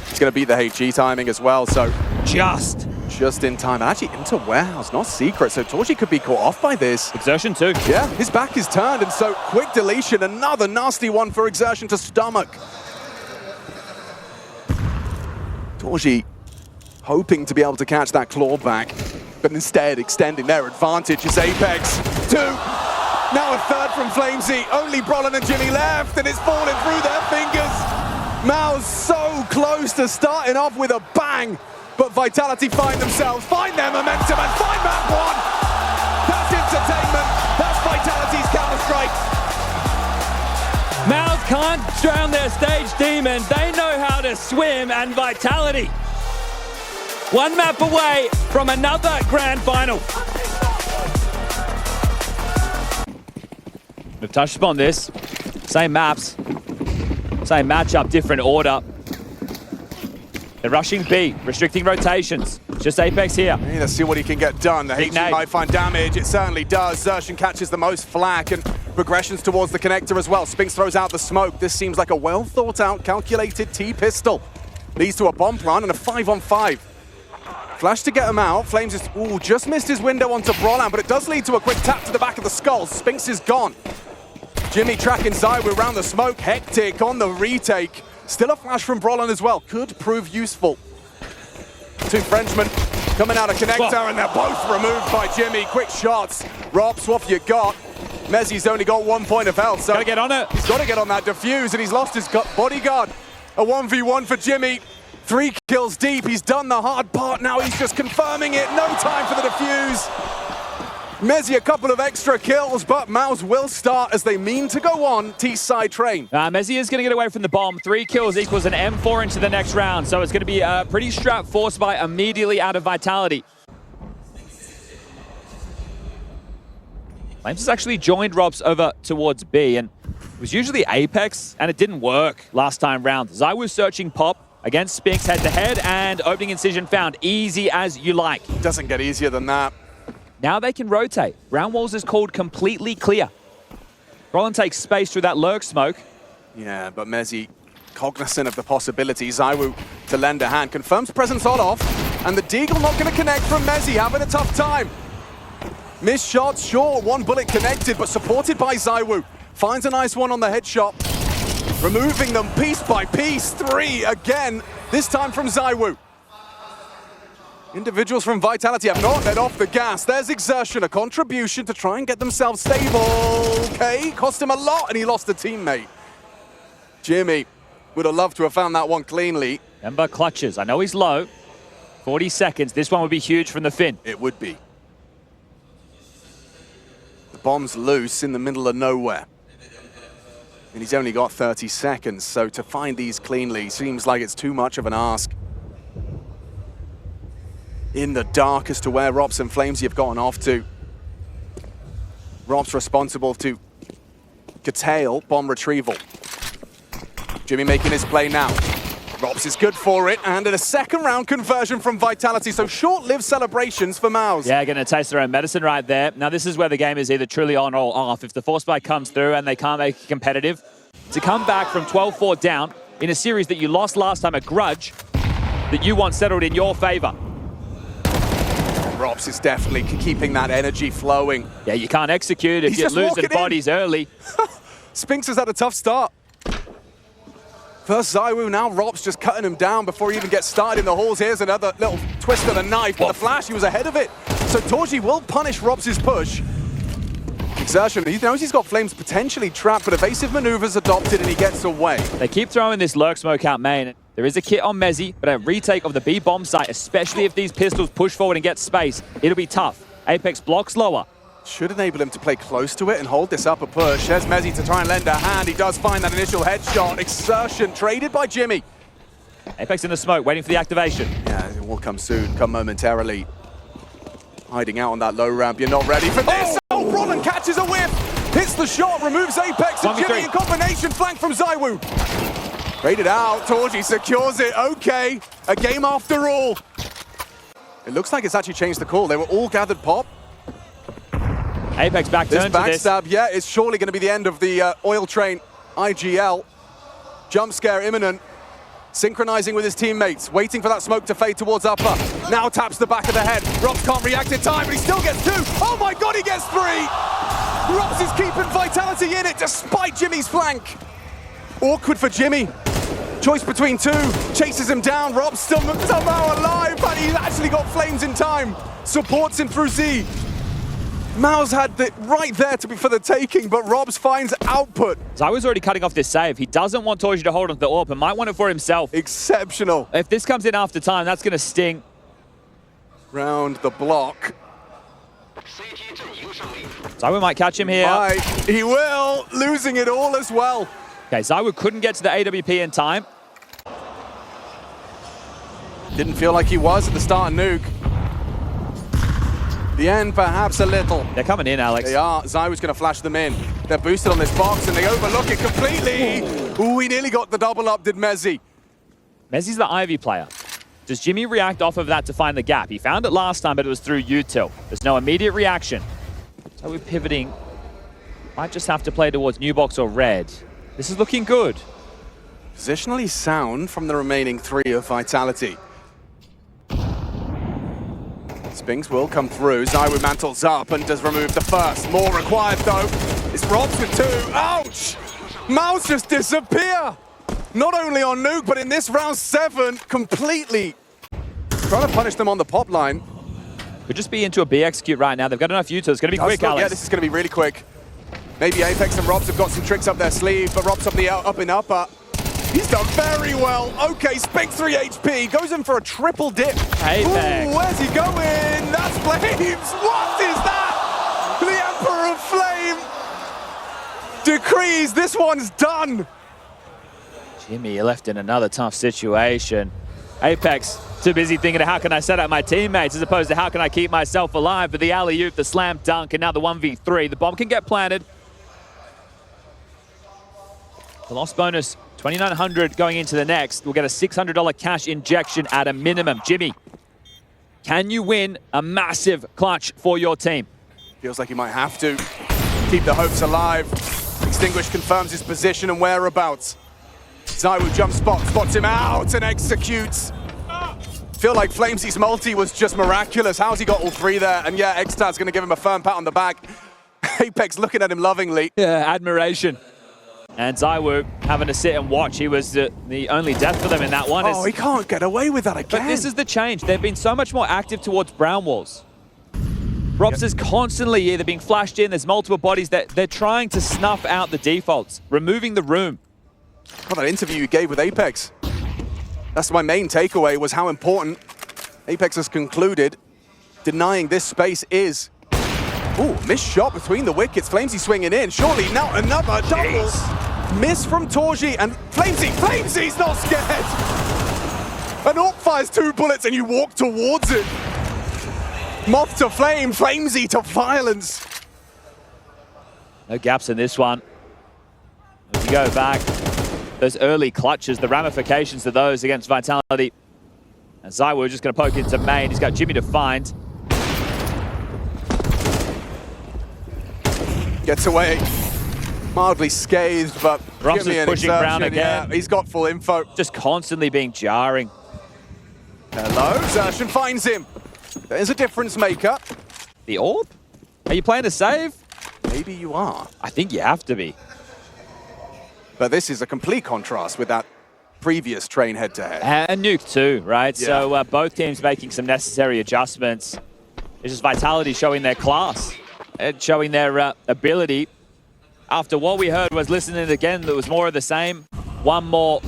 [SPEAKER 1] He's gonna beat the HG timing as well, so just in time. Actually, into warehouse, not secret, so Torchy could be caught off by this.
[SPEAKER 2] Exertion too.
[SPEAKER 1] Yeah, his back is turned, and so quick deletion. Another nasty one for Exertion to stomach. Torchy hoping to be able to catch that claw back, but instead extending their advantage is Apex. 2. Now a third from Flamesy. Only Brolan and Jimmy left, and it's falling through their fingers. MOUZ so close to starting off with a bang, but Vitality find their momentum, and find map 1. That's entertainment. That's Vitality's Counter-Strike.
[SPEAKER 2] MOUZ can't drown their stage demon. They know how to swim, and Vitality 1 map away from another grand final. We've touched upon this. Same maps, same matchup, different order. They're rushing B, restricting rotations. Just Apex here.
[SPEAKER 1] Hey, let's see what he can get done. The HG might find damage. It certainly does. Xertion catches the most flak, and progressions towards the connector as well. Spinks throws out the smoke. This seems like a well thought out, calculated T-pistol. Leads to a bomb plant and a 5-on-5. Flash to get him out. Flames is, just missed his window onto Brolan, but it does lead to a quick tap to the back of the skull. Spinks is gone. Jimmy tracking ZywOo around the smoke. Hectic on the retake. Still a flash from Brolan as well. Could prove useful. 2 Frenchmen coming out of connector, and they're both removed by Jimmy. Quick shots. Robs, what have you got? Mezzi's only got 1 point of health, so
[SPEAKER 2] gotta get on it.
[SPEAKER 1] He's got to get on that defuse, and he's lost his bodyguard. A 1v1 for Jimmy. 3 kills deep. He's done the hard part. Now he's just confirming it. No time for the defuse. Mezzi a couple of extra kills, but MOUZ will start as they mean to go on T-side train.
[SPEAKER 2] Mezzi is going to get away from the bomb. 3 kills equals an M4 into the next round, so it's going to be a pretty strap force fight immediately out of Vitality. Flames has actually joined Robs over towards B, and it was usually Apex, and it didn't work last time round. ZywOo searching pop against Spinks head-to-head, and opening incision found. Easy as you like.
[SPEAKER 1] Doesn't get easier than that.
[SPEAKER 2] Now they can rotate. Round walls is called completely clear. Brolan takes space through that lurk smoke.
[SPEAKER 1] Yeah, but Mezzi cognizant of the possibility. ZywOo to lend a hand. Confirms presence on off, and the Deagle not going to connect from Mezzi. Having a tough time. Missed shots, sure. 1 bullet connected, but supported by ZywOo. Finds a nice one on the headshot. Removing them piece by piece. 3 again, this time from ZywOo. Individuals from Vitality have not let off the gas. There's Exertion, a contribution to try and get themselves stable. Okay, cost him a lot, and he lost a teammate. Jimmy would have loved to have found that one cleanly.
[SPEAKER 2] Ember clutches. I know he's low. 40 seconds. This one would be huge from the Finn.
[SPEAKER 1] It would be. The bomb's loose in the middle of nowhere. And he's only got 30 seconds, so to find these cleanly seems like it's too much of an ask. In the dark as to where Robs and Flamesy have gotten off to. Robs responsible to curtail bomb retrieval. Jimmy making his play now. Robs is good for it, and in a second round conversion from Vitality, so short-lived celebrations for MOUZ.
[SPEAKER 2] Yeah, going to taste their own medicine right there. Now, this is where the game is either truly on or off. If the force spike comes through and they can't make it competitive, to come back from 12-4 down in a series that you lost last time, a grudge that you want settled in your favor.
[SPEAKER 1] Robs is definitely keeping that energy flowing.
[SPEAKER 2] Yeah, you can't execute if you're losing bodies early.
[SPEAKER 1] Spinks has had a tough start. First ZywOo, now Robs just cutting him down before he even gets started in the halls. Here's another little twist of the knife, but the flash, he was ahead of it. So Torji will punish Robs' push. Exertion, he knows he's got Flames potentially trapped, but evasive maneuvers adopted and he gets away.
[SPEAKER 2] They keep throwing this lurk smoke out main. There is a kit on Mezzy, but a retake of the B bomb site, especially if these pistols push forward and get space, it'll be tough. Apex blocks lower.
[SPEAKER 1] Should enable him to play close to it and hold this upper push. There's Mezzy to try and lend a hand. He does find that initial headshot. Exertion traded by Jimmy.
[SPEAKER 2] Apex in the smoke, waiting for the activation.
[SPEAKER 1] Yeah, it will come soon, come momentarily. Hiding out on that low ramp. You're not ready for this. Oh, Brodin catches a whiff. Hits the shot, removes Apex and Jimmy in combination. Flank from ZywOo. Traded out. Torji secures it. Okay, a game after all. It looks like it's actually changed the call. They were all gathered pop.
[SPEAKER 2] Apex back turn to this.
[SPEAKER 1] Backstab, yeah, it's surely going to be the end of the oil train IGL. Jump scare imminent. Synchronizing with his teammates, waiting for that smoke to fade towards upper. Now taps the back of the head. Robs can't react in time, but he still gets 2. Oh my God, he gets 3! Robs is keeping Vitality in it despite Jimmy's flank. Awkward for Jimmy. Choice between 2, chases him down. Robs still somehow alive, but he's actually got Flames in time. Supports him through Z. MOUZ had it right there for the taking, but Robs finds output.
[SPEAKER 2] ZywOo's already cutting off this save. He doesn't want Torji to hold on to the AWP and might want it for himself.
[SPEAKER 1] Exceptional.
[SPEAKER 2] If this comes in after time, that's going to sting.
[SPEAKER 1] Round the block.
[SPEAKER 2] ZywOo might catch him here.
[SPEAKER 1] He will, losing it all as well.
[SPEAKER 2] Okay, ZywOo couldn't get to the AWP in time.
[SPEAKER 1] Didn't feel like he was at the start of Nuke. The end, perhaps a little.
[SPEAKER 2] They're coming in, Alex.
[SPEAKER 1] They are. ZywOo's going to flash them in. They're boosted on this box, and they overlook it completely. Ooh, he nearly got the double up, did Mezzy.
[SPEAKER 2] Mezzy's the Ivy player. Does Jimmy react off of that to find the gap? He found it last time, but it was through util. There's no immediate reaction. So we're pivoting. Might just have to play towards new box or red. This is looking good.
[SPEAKER 1] Positionally sound from the remaining 3 of Vitality. Spinks will come through. ZywOo mantles up and does remove the first. More required though. It's Robs with 2. Ouch! MOUZ just disappear. Not only on Nuke, but in this round 7, completely trying to punish them on the pop line.
[SPEAKER 2] Could just be into a B execute right now. They've got enough util. It's going to be quick, Alex.
[SPEAKER 1] Yeah, this is going to be really quick. Maybe Apex and Robs have got some tricks up their sleeve, but Robs up in upper. He's done very well. Okay, Spinks 3 HP. Goes in for a triple dip.
[SPEAKER 2] Apex.
[SPEAKER 1] Ooh, where's he going? That's Flames. What is that? The Emperor of Flame decrees this one's done.
[SPEAKER 2] Jimmy left in another tough situation. Apex too busy thinking of how can I set up my teammates as opposed to how can I keep myself alive. But the alley-oop, the slam dunk, and now the 1v3. The bomb can get planted. The loss bonus, 2,900 going into the next. We'll get a $600 cash injection at a minimum. Jimmy, can you win a massive clutch for your team?
[SPEAKER 1] Feels like he might have to. Keep the hopes alive. Extinguish confirms his position and whereabouts. ZywOo jump spots him out and executes. Feel like Flamesy's multi was just miraculous. How's he got all 3 there? And yeah, Xtad's going to give him a firm pat on the back. Apex looking at him lovingly.
[SPEAKER 2] Yeah, admiration. And ZywOo having to sit and watch. He was the only death for them in that one.
[SPEAKER 1] Oh, he can't get away with that again.
[SPEAKER 2] But this is the change. They've been so much more active towards brown walls. Robs is constantly either being flashed in. There's multiple bodies that they're trying to snuff out the defaults, removing the room.
[SPEAKER 1] Oh, that interview you gave with Apex. That's my main takeaway, was how important Apex has concluded denying this space is. Ooh, missed shot between the wickets. Flamesy swinging in. Surely now another double. Miss from Torji and Flamesy's not scared. An AWP fires 2 bullets and you walk towards it. Moth to flame, Flamesy to violence.
[SPEAKER 2] No gaps in this one. As we go back, those early clutches, the ramifications of those against Vitality. And ZywOo just going to poke into main. He's got Jimmy to find.
[SPEAKER 1] Gets away. Mildly scathed, but
[SPEAKER 2] Rops
[SPEAKER 1] Jimmy
[SPEAKER 2] is
[SPEAKER 1] an
[SPEAKER 2] pushing Brown
[SPEAKER 1] exertion,
[SPEAKER 2] again.
[SPEAKER 1] Yeah, he's got full info.
[SPEAKER 2] Just constantly being jarring.
[SPEAKER 1] Hello, Xertion finds him. There's a difference maker.
[SPEAKER 2] The orb? Are you playing a save?
[SPEAKER 1] Maybe you are.
[SPEAKER 2] I think you have to be.
[SPEAKER 1] But this is a complete contrast with that previous train head-to-head.
[SPEAKER 2] And Nuke too, right?
[SPEAKER 1] Yeah.
[SPEAKER 2] So both teams making some necessary adjustments. It's just Vitality showing their class and showing their ability. After what we heard was listening again, there was more of the same. One more.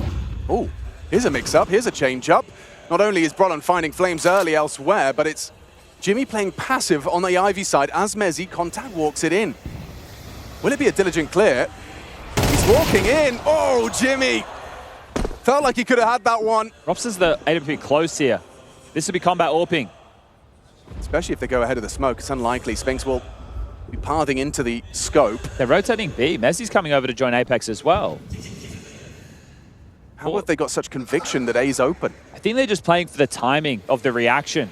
[SPEAKER 1] Oh, here's a mix-up, here's a change-up. Not only is Brolin finding flames early elsewhere, but it's Jimmy playing passive on the Ivy side as Mezzy contact walks it in. Will it be a diligent clear? He's walking in. Oh, Jimmy! Felt like he could have had that one.
[SPEAKER 2] Rops says the AWP close here. This will be combat AWPing.
[SPEAKER 1] Especially if they go ahead of the smoke, it's unlikely. Spinks will be pathing into the scope.
[SPEAKER 2] They're rotating B. Mezzy's coming over to join Apex as well.
[SPEAKER 1] How have they got such conviction that A's open?
[SPEAKER 2] I think they're just playing for the timing of the reaction.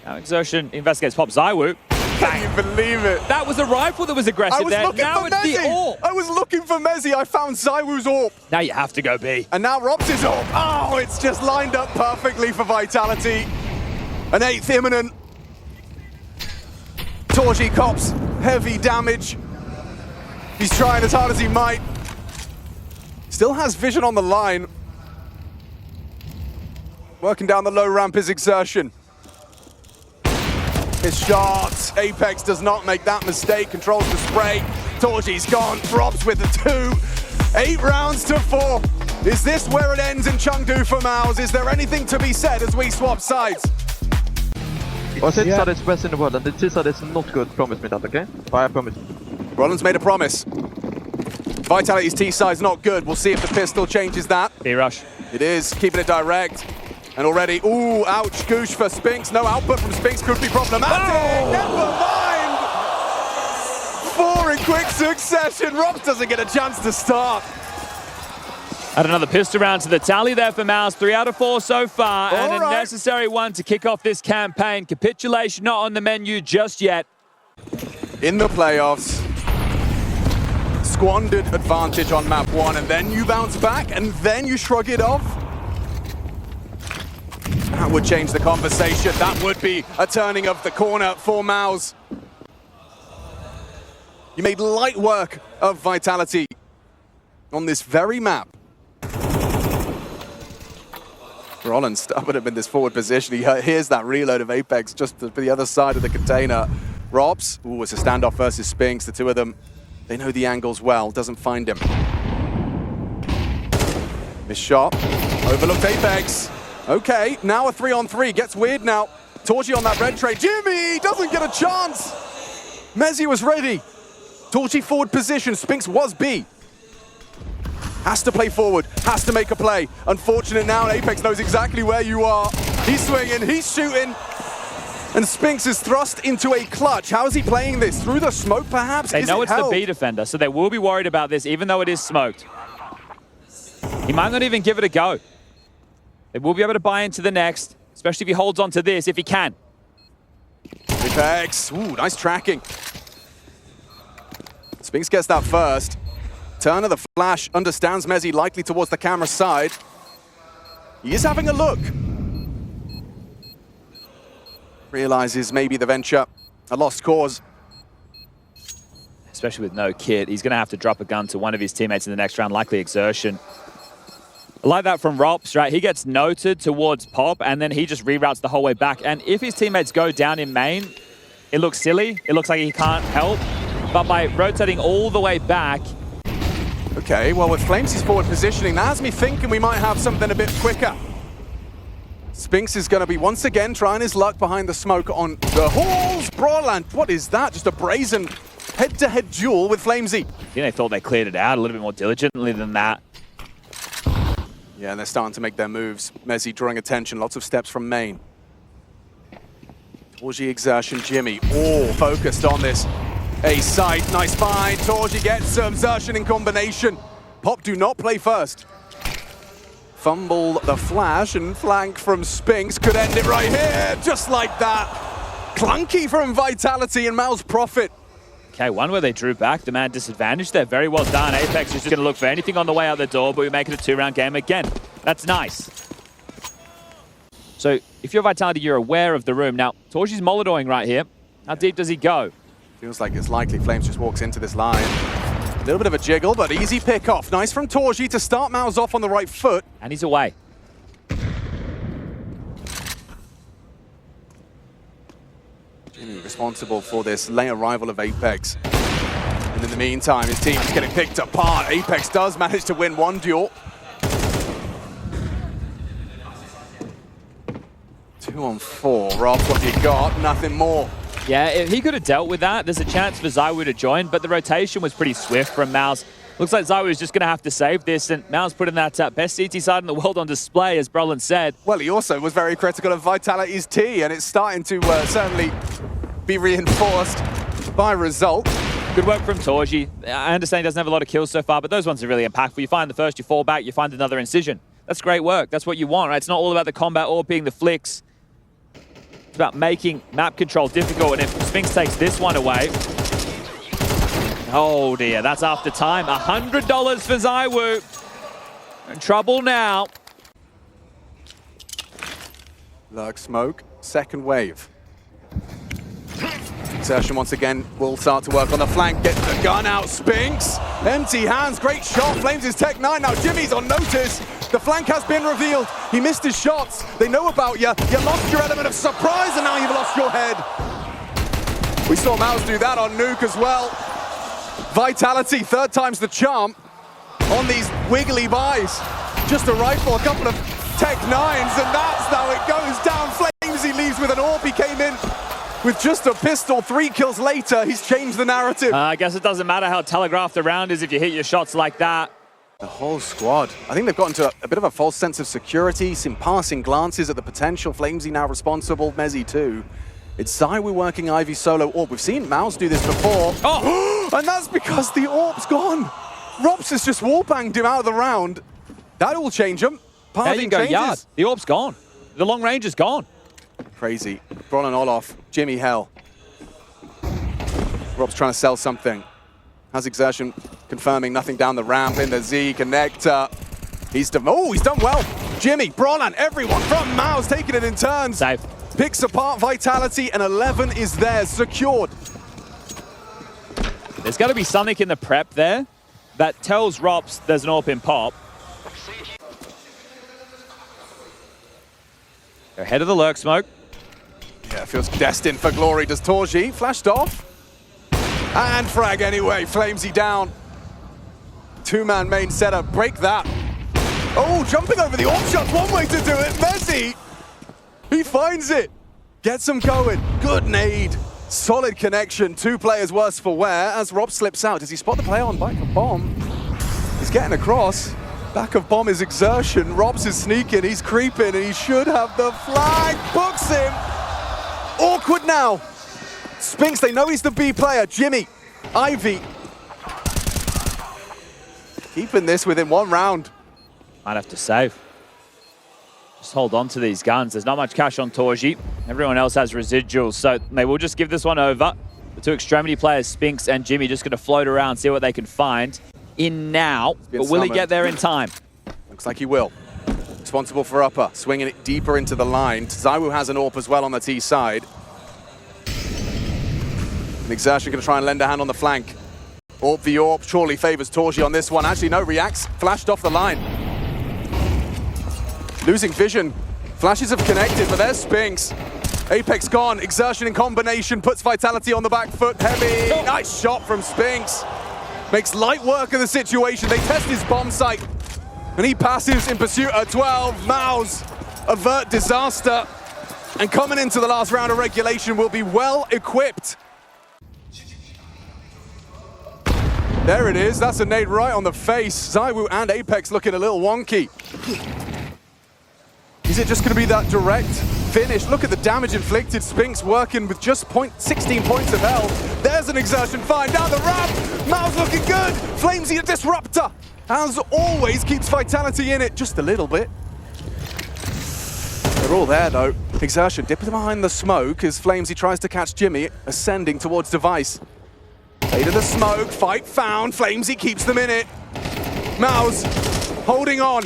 [SPEAKER 2] Now Exertion investigates pop ZywOo.
[SPEAKER 1] Can you believe it?
[SPEAKER 2] That was a rifle that was aggressive there. Now it's the AWP.
[SPEAKER 1] I was looking for Mezzy. I found ZywOo's AWP.
[SPEAKER 2] Now you have to go B.
[SPEAKER 1] And now Rops' AWP. Oh, it's just lined up perfectly for Vitality. An 8th imminent. Torji cops heavy damage. He's trying as hard as he might. Still has vision on the line. Working down the low ramp is Exertion. His shot. Apex does not make that mistake. Controls the spray. Torji's gone. Robs with the 2. 8 rounds to 4. Is this where it ends in Chengdu for MOUZ? Is there anything to be said as we swap sides?
[SPEAKER 3] What's it saddest best in the world, and the T-side is not good. Promise me that, okay? I promise.
[SPEAKER 1] Roland's made a promise. Vitality's T-side's not good. We'll see if the pistol changes that.
[SPEAKER 2] B-rush.
[SPEAKER 1] It is, keeping it direct. And already, ooh, ouch, goosh for Spinks. No output from Spinks could be problematic.
[SPEAKER 2] Oh!
[SPEAKER 1] Never mind! 4 in quick succession. Robs doesn't get a chance to start.
[SPEAKER 2] Add another pistol round to the tally there for MOUZ. 3 out of 4 so far. And a necessary one to kick off this campaign. Capitulation not on the menu just yet.
[SPEAKER 1] In the playoffs. Squandered advantage on map 1, and then you bounce back, and then you shrug it off. That would change the conversation. That would be a turning of the corner for MOUZ. You made light work of Vitality on this very map. Roland stubborn him in this forward position. He hears that reload of Apex just to the other side of the container. Robs, ooh, it's a standoff versus Spinks. The two of them, they know the angles well. Doesn't find him. Missed shot. Overlooked Apex. Okay, now a 3-on-3. Gets weird now. Torji on that red trade. Jimmy doesn't get a chance. Mezzy was ready. Torji forward position. Spinks was B. Has to play forward. Has to make a play. Unfortunate now. Apex knows exactly where you are. He's swinging. He's shooting. And Spinks is thrust into a clutch. How is he playing this? Through the smoke, perhaps?
[SPEAKER 2] They know it's the B defender, so they will be worried about this, even though it is smoked. He might not even give it a go. They will be able to buy into the next, especially if he holds on to this, if he can.
[SPEAKER 1] Apex. Ooh, nice tracking. Spinks gets that first. Turner, the flash, understands Mezzy likely towards the camera side. He is having a look. Realizes maybe the venture a lost cause.
[SPEAKER 2] Especially with no kit, he's going to have to drop a gun to one of his teammates in the next round, likely Exertion. I like that from Rops, right? He gets noted towards Pop, and then he just reroutes the whole way back. And if his teammates go down in main, it looks silly. It looks like he can't help. But by rotating all the way back...
[SPEAKER 1] Okay, well, with Flames' forward positioning, that has me thinking we might have something a bit quicker. Spinks is going to be once again trying his luck behind the smoke on the halls. Broland, what is that? Just a brazen head-to-head duel with Flamesy.
[SPEAKER 2] I think they thought they cleared it out a little bit more diligently than that.
[SPEAKER 1] Yeah, and they're starting to make their moves. Mezzy drawing attention, lots of steps from main. Torji, Exertion, Jimmy, all focused on this. A site, nice find. Torji gets some Exertion in combination. Pop do not play first. Fumble the flash and flank from Spinks could end it right here, just like that. Clunky from Vitality and MOUZ profit.
[SPEAKER 2] Okay, one where they drew back, the man disadvantaged there. Very well done. Apex is just going to look for anything on the way out the door, but we make it a 2-round game again. That's nice. So if you're Vitality, you're aware of the room. Now, Torji's Molodoing right here. How deep does he go?
[SPEAKER 1] Feels like it's likely Flames just walks into this line. A little bit of a jiggle, but easy pick-off. Nice from Torji to start MOUZ off on the right foot.
[SPEAKER 2] And he's away.
[SPEAKER 1] Jimmy responsible for this late arrival of Apex. And in the meantime, his team is getting picked apart. Apex does manage to win one duel. 2 on 4. Rob, what you got? Nothing more.
[SPEAKER 2] Yeah, if he could have dealt with that. There's a chance for ZywOo to join, but the rotation was pretty swift from MOUZ. Looks like ZywOo is just going to have to save this, and MOUZ putting that best CT side in the world on display, as Brolin said.
[SPEAKER 1] Well, he also was very critical of Vitality's T, and it's starting to certainly be reinforced by result.
[SPEAKER 2] Good work from Torji. I understand he doesn't have a lot of kills so far, but those ones are really impactful. You find the first, you fall back, you find another incision. That's great work. That's what you want, right? It's not all about the combat or being the flicks. It's about making map control difficult, and if Spinks takes this one away... Oh dear, that's after time. $100 for ZywOo. In trouble now.
[SPEAKER 1] Lurk smoke, second wave. Exertion once again will start to work on the flank, gets the gun out, Spinks. Empty hands, great shot, Flames his Tech 9, now Jimmy's on notice. The flank has been revealed, he missed his shots, they know about you, you lost your element of surprise and now you've lost your head. We saw MOUZ do that on Nuke as well. Vitality, third time's the charm on these wiggly buys. Just a rifle, a couple of Tech 9s, and that's how it goes down. Flames, he leaves with an AWP, he came in with just a pistol. 3 kills later, he's changed the narrative.
[SPEAKER 2] I guess it doesn't matter how telegraphed the round is if you hit your shots like that.
[SPEAKER 1] The whole squad, I think they've gotten to a bit of a false sense of security, some passing glances at the potential. Flamesy now responsible, Mezzy too. It's ZywOo working Ivy solo AWP. We've seen MOUZ do this before. Oh! And that's because the AWP's gone. Rops has just wallbanged him out of the round. That'll change him.
[SPEAKER 2] There you go, Yard. The AWP's gone. The long range is gone.
[SPEAKER 1] Crazy. Brolin Olof, Jimmy Hell. Rob's trying to sell something. Has Exertion confirming nothing down the ramp in the Z connector. He's done well. Jimmy, Brolin, everyone from MOUZ taking it in turns.
[SPEAKER 2] Safe.
[SPEAKER 1] Picks apart Vitality, and 11 is theirs, secured.
[SPEAKER 2] There's got to be something in the prep there that tells Rops there's an AWP in pop. They're ahead of the lurk smoke.
[SPEAKER 1] Yeah, feels destined for glory. Does Torji? Flashed off. And frag anyway, Flamesy down. 2-man main setup, break that. Oh, jumping over the AWP shot's one way to do it. Messi, he finds it. Gets him going. Good nade. Solid connection. 2 players worse for wear as Rob slips out. Does he spot the play on back of bomb? He's getting across. Back of bomb is Exertion. Robs is sneaking. He's creeping and he should have the flag. Books him. Awkward now. Spinks, they know he's the B player. Jimmy, Ivy. Keeping this within 1 round.
[SPEAKER 2] Might have to save. Just hold on to these guns. There's not much cash on Torji. Everyone else has residuals, so maybe we'll just give this one over. The 2 extremity players, Spinks and Jimmy, just going to float around, see what they can find. In now, but will he get there in time?
[SPEAKER 1] Looks like he will. Responsible for upper, swinging it deeper into the line. ZywOo has an AWP as well on the T side. And Exertion going to try and lend a hand on the flank. AWP v AWP surely favors Torji on this one. Actually, no, reacts, flashed off the line. Losing vision. Flashes have connected, but there's Spinks. Apex gone. Exertion in combination puts Vitality on the back foot. Heavy. Oh. Nice shot from Spinks. Makes light work of the situation. They test his bomb site. And he passes in pursuit of 12. MOUZ avert disaster. And coming into the last round of regulation will be well equipped. There it is. That's a nade right on the face. ZywOo and Apex looking a little wonky. Is it just going to be that direct finish? Look at the damage inflicted. Spinks working with just 16 points of health. There's an Exertion find down the ramp. MOUZ looking good. Flamesy a disruptor. as always, keeps Vitality in it just a little bit. They're all there, though. Exertion dipping behind the smoke as Flamesy tries to catch Jimmy, ascending towards Device. Fade of the smoke, fight found. Flamesy keeps them in it. MOUZ holding on.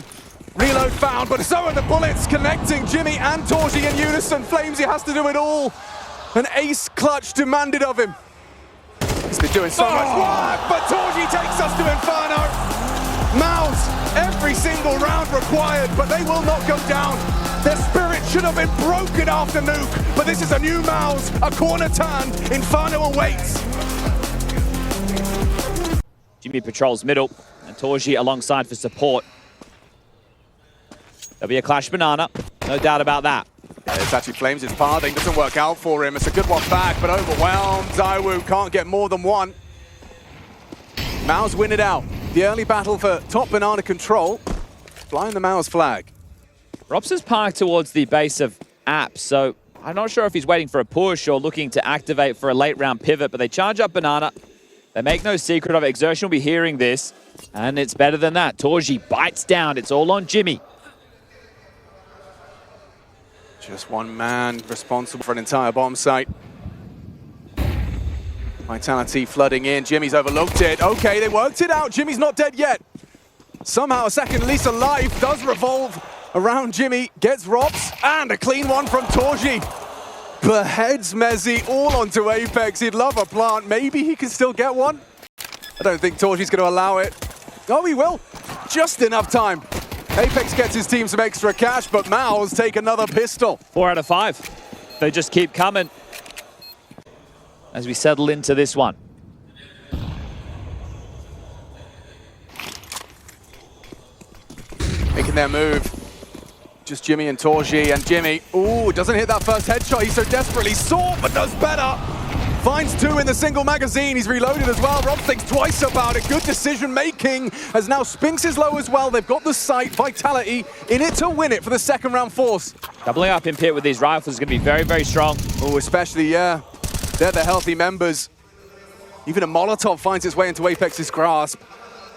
[SPEAKER 1] Reload found, but so are the bullets connecting Jimmy and Torji in unison. Flamesy has to do it all. An ace clutch demanded of him. He's been doing so much work, but Torji takes us to Inferno. MOUZ, every single round required, but they will not go down. Their spirit should have been broken after Nuke, but this is a new MOUZ, a corner turned. Inferno awaits.
[SPEAKER 2] Jimmy patrols middle, and Torji alongside for support. There'll be a clash banana, no doubt about that.
[SPEAKER 1] Yeah, it's actually Flames' parting, doesn't work out for him. It's a good one back, but overwhelmed. ZywOo can't get more than one. MOUZ win it out. The early battle for top banana control, flying the MOUZ flag.
[SPEAKER 2] Rops is parked towards the base of Apps, so I'm not sure if he's waiting for a push or looking to activate for a late round pivot, but they charge up banana. They make no secret of it. Exertion will be hearing this, and it's better than that. Torji bites down. It's all on Jimmy.
[SPEAKER 1] Just one man responsible for an entire bomb site. Vitality flooding in. Jimmy's overlooked it. Okay, they worked it out. Jimmy's not dead yet. Somehow a second lease of life does revolve around Jimmy. Gets Rops and a clean one from Torji. Beheads Mezzy all onto Apex. He'd love a plant. Maybe he can still get one. I don't think Torji's going to allow it. Oh, he will. Just enough time. Apex gets his team some extra cash, but MOUZ take another pistol.
[SPEAKER 2] 4 out of 5. They just keep coming as we settle into this one.
[SPEAKER 1] Making their move. Just Jimmy and Torji, and Jimmy, ooh, doesn't hit that first headshot. He's so desperately sought, but does better. Finds 2 in the single magazine. He's reloaded as well. Rob thinks twice about it. Good decision making, as now Spinks is low as well. They've got the sight. Vitality in it to win it for the second round force.
[SPEAKER 2] Doubling up in pit with these rifles is going to be very, very strong.
[SPEAKER 1] Oh, especially, yeah. They're the healthy members. Even a Molotov finds its way into Apex's grasp.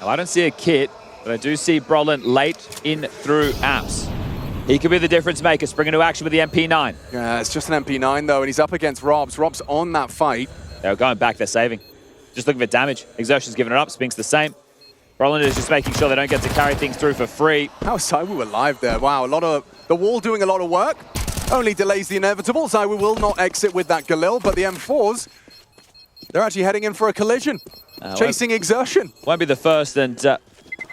[SPEAKER 2] Now, I don't see a kit, but I do see Brolin late in through Apps. He could be the difference maker, spring into action with the MP9.
[SPEAKER 1] Yeah, it's just an MP9 though, and he's up against Robs. Robs on that fight.
[SPEAKER 2] They're going back, they're saving. Just looking for damage. Exertion's giving it up, Spink's the same. Brolin is just making sure they don't get to carry things through for free.
[SPEAKER 1] How ZywOo alive there. Wow, a lot of the wall doing a lot of work. Only delays the inevitable. ZywOo will not exit with that Galil, but the M4s, they're actually heading in for a collision. Chasing Exertion.
[SPEAKER 2] Won't be the first, and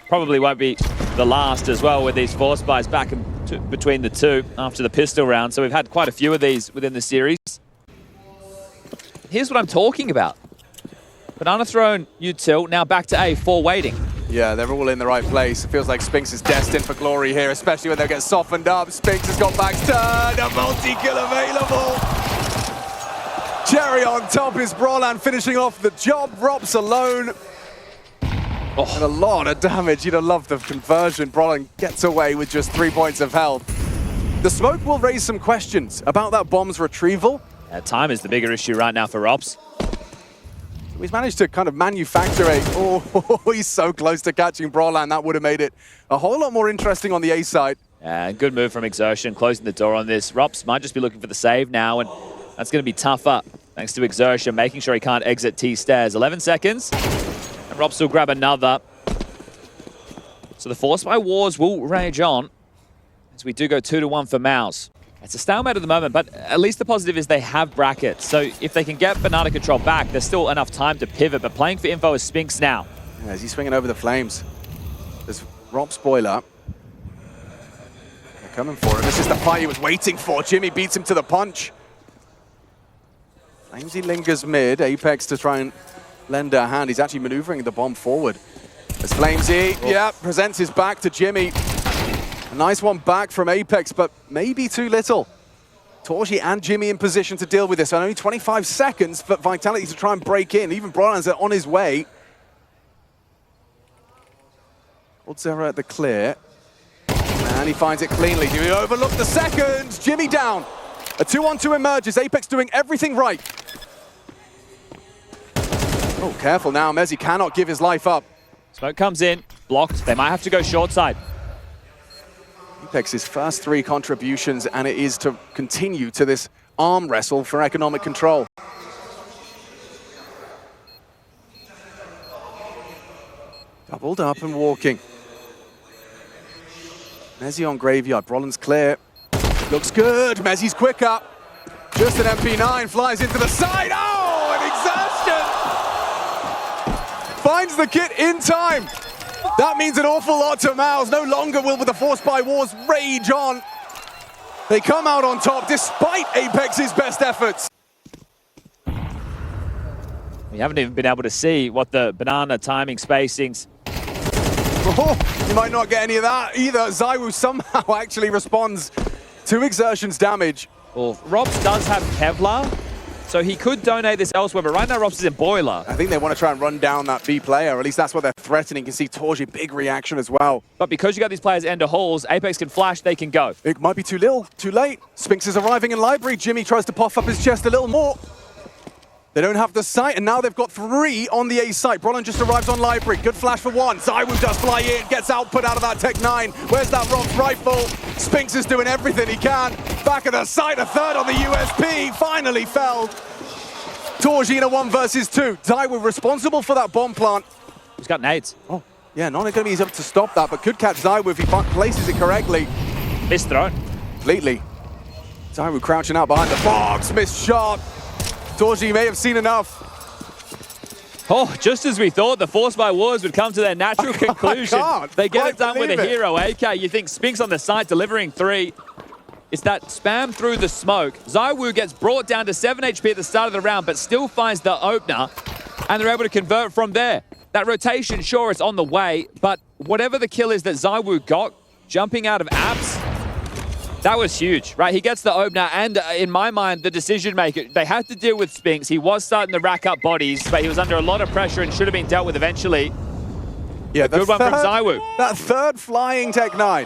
[SPEAKER 2] probably won't be the last as well, with these force buys back between the two after the pistol round. So we've had quite a few of these within the series. Here's what I'm talking about. Banana thrown, util, now back to A4 waiting.
[SPEAKER 1] Yeah, they're all in the right place. It feels like Spinks is destined for glory here, especially when they get softened up. Spinks has got backsturned, a multi-kill available. Cherry on top is Brolan finishing off the job. Rops alone. Oh. And a lot of damage. You'd have loved the conversion. Brolan gets away with just 3 points of health. The smoke will raise some questions about that bomb's retrieval.
[SPEAKER 2] Time is the bigger issue right now for Rops.
[SPEAKER 1] He's managed to kind of manufacture a... Oh, he's so close to catching Brolan. That would have made it a whole lot more interesting on the A side.
[SPEAKER 2] Good move from Exertion, closing the door on this. Rops might just be looking for the save now, and that's going to be tougher thanks to Exertion, making sure he can't exit T-stairs. 11 seconds. And Rops will grab another. So the Force by Wars will rage on as we do go 2-1 for MOUZ. It's a stalemate at the moment, but at least the positive is they have brackets. So if they can get banana control back, there's still enough time to pivot. But playing for info is Spinks now.
[SPEAKER 1] Yeah, as he's swinging over the flames. There's Rob spoiler. They're coming for him. This is the fight he was waiting for. Jimmy beats him to the punch. Flamesy lingers mid. Apex to try and lend a hand. He's actually maneuvering the bomb forward. As Flamesy, presents his back to Jimmy. A nice one back from Apex, but maybe too little. Torji and Jimmy in position to deal with this. Only 25 seconds for Vitality to try and break in. Even Brolan's on his way. Zero at the clear. And he finds it cleanly. Do we overlook the second? Jimmy down. A 2-on-2 emerges. Apex doing everything right. Oh, careful now. Mezzy cannot give his life up.
[SPEAKER 2] Smoke comes in. blocked. They might have to go short side.
[SPEAKER 1] Apex's first 3 contributions, and it is to continue to this arm wrestle for economic control. Doubled up and walking. Mezzi on Graveyard, Brolin's clear. Looks good, Mezzi's quicker. Just an MP9, flies into the side. Oh, an exertion! Finds the kit in time. That means an awful lot to MOUZ. No longer will the Force by Wars rage on. They come out on top despite Apex's best efforts.
[SPEAKER 2] We haven't even been able to see what the banana timing spacings.
[SPEAKER 1] Oh, you might not get any of that either. ZywOo somehow actually responds to Exertion's damage.
[SPEAKER 2] Well, Robs does have Kevlar, so he could donate this elsewhere, but right now Robs is in Boiler.
[SPEAKER 1] I think they want to try and run down that B player, or at least that's what they're threatening. You can see Torji, big reaction as well.
[SPEAKER 2] But because you got these players end of halls, Apex can flash, they can go.
[SPEAKER 1] It might be too little, too late. Spinx is arriving in library. Jimmy tries to puff up his chest a little more. They don't have the sight, and now they've got 3 on the A site. Brolin just arrives on library. Good flash for 1. ZywOo does fly in, gets output out of that Tech 9. Where's that Rob's rifle? Spinx is doing everything he can. Back at the site, a third on the USP. Finally felled. Torji in a 1 versus 2. ZywOo responsible for that bomb plant.
[SPEAKER 2] He's got nades.
[SPEAKER 1] Oh, yeah, not going to be easy to stop that, but could catch ZywOo if he places it correctly.
[SPEAKER 2] Missed throw.
[SPEAKER 1] Completely. ZywOo crouching out behind the box. Missed shot. Torji may have seen enough.
[SPEAKER 2] Oh, just as we thought, the Force by Wars would come to their natural conclusion.
[SPEAKER 1] They
[SPEAKER 2] get it done with a hero AK. You think Spinx on the side delivering 3. It's that spam through the smoke. ZywOo gets brought down to 7 HP at the start of the round, but still finds the opener, and they're able to convert from there. That rotation, sure, it's on the way, but whatever the kill is that ZywOo got, jumping out of apps, that was huge, right? He gets the opener, and in my mind, the decision maker. They had to deal with Spinx. He was starting to rack up bodies, but he was under a lot of pressure and should have been dealt with eventually.
[SPEAKER 1] Yeah,
[SPEAKER 2] good one from ZywOo.
[SPEAKER 1] That third flying Tech 9.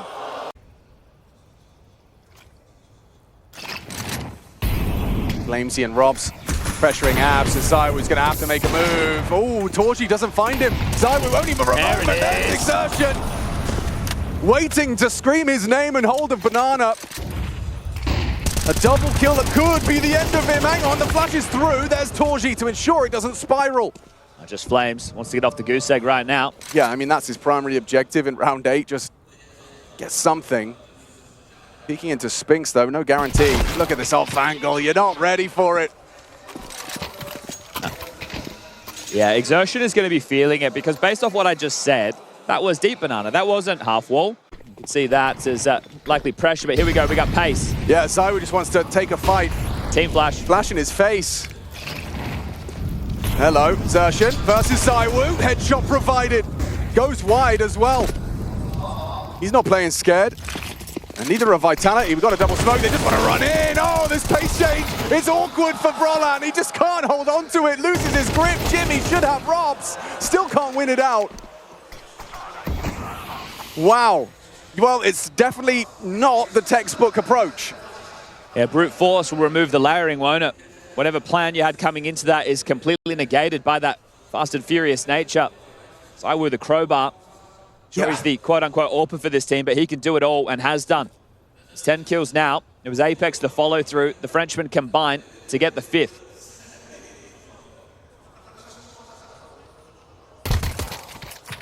[SPEAKER 1] Flamesy and Robs pressuring abs, and ZywOo's going to have to make a move. Oh, Torji doesn't find him. ZywOo won't even remote, but there's Exertion. Waiting to scream his name and hold a banana. A double kill that could be the end of him. Hang on, the flash is through. There's Torji to ensure it doesn't spiral.
[SPEAKER 2] Just Flames wants to get off the goose egg right now.
[SPEAKER 1] Yeah, I mean, that's his primary objective in round 8. Just get something. Peeking into Spinx, though, no guarantee. Look at this off angle. You're not ready for it.
[SPEAKER 2] Yeah, Exertion is going to be feeling it because based off what I just said, that was deep banana. That wasn't half wall. You can see that as likely pressure, but here we go. We got pace.
[SPEAKER 1] Yeah, ZywOo just wants to take a fight.
[SPEAKER 2] Team flash.
[SPEAKER 1] Flash in his face. Hello, Exertion versus ZywOo. Headshot provided. Goes wide as well. He's not playing scared. And neither are Vitality. We've got a double smoke. They just want to run in. Oh, this pace change. It's awkward for Brolan. He just can't hold on to it. Loses his grip. Jimmy should have Robs. Still can't win it out. Wow. Well, it's definitely not the textbook approach.
[SPEAKER 2] Yeah, brute force will remove the layering, won't it? Whatever plan you had coming into that is completely negated by that fast and furious nature. ZywOo the crowbar. Sure, he's the quote-unquote AWPer for this team, but he can do it all and has done. It's 10 kills now. It was Apex the follow-through. The Frenchmen combined to get the 5th.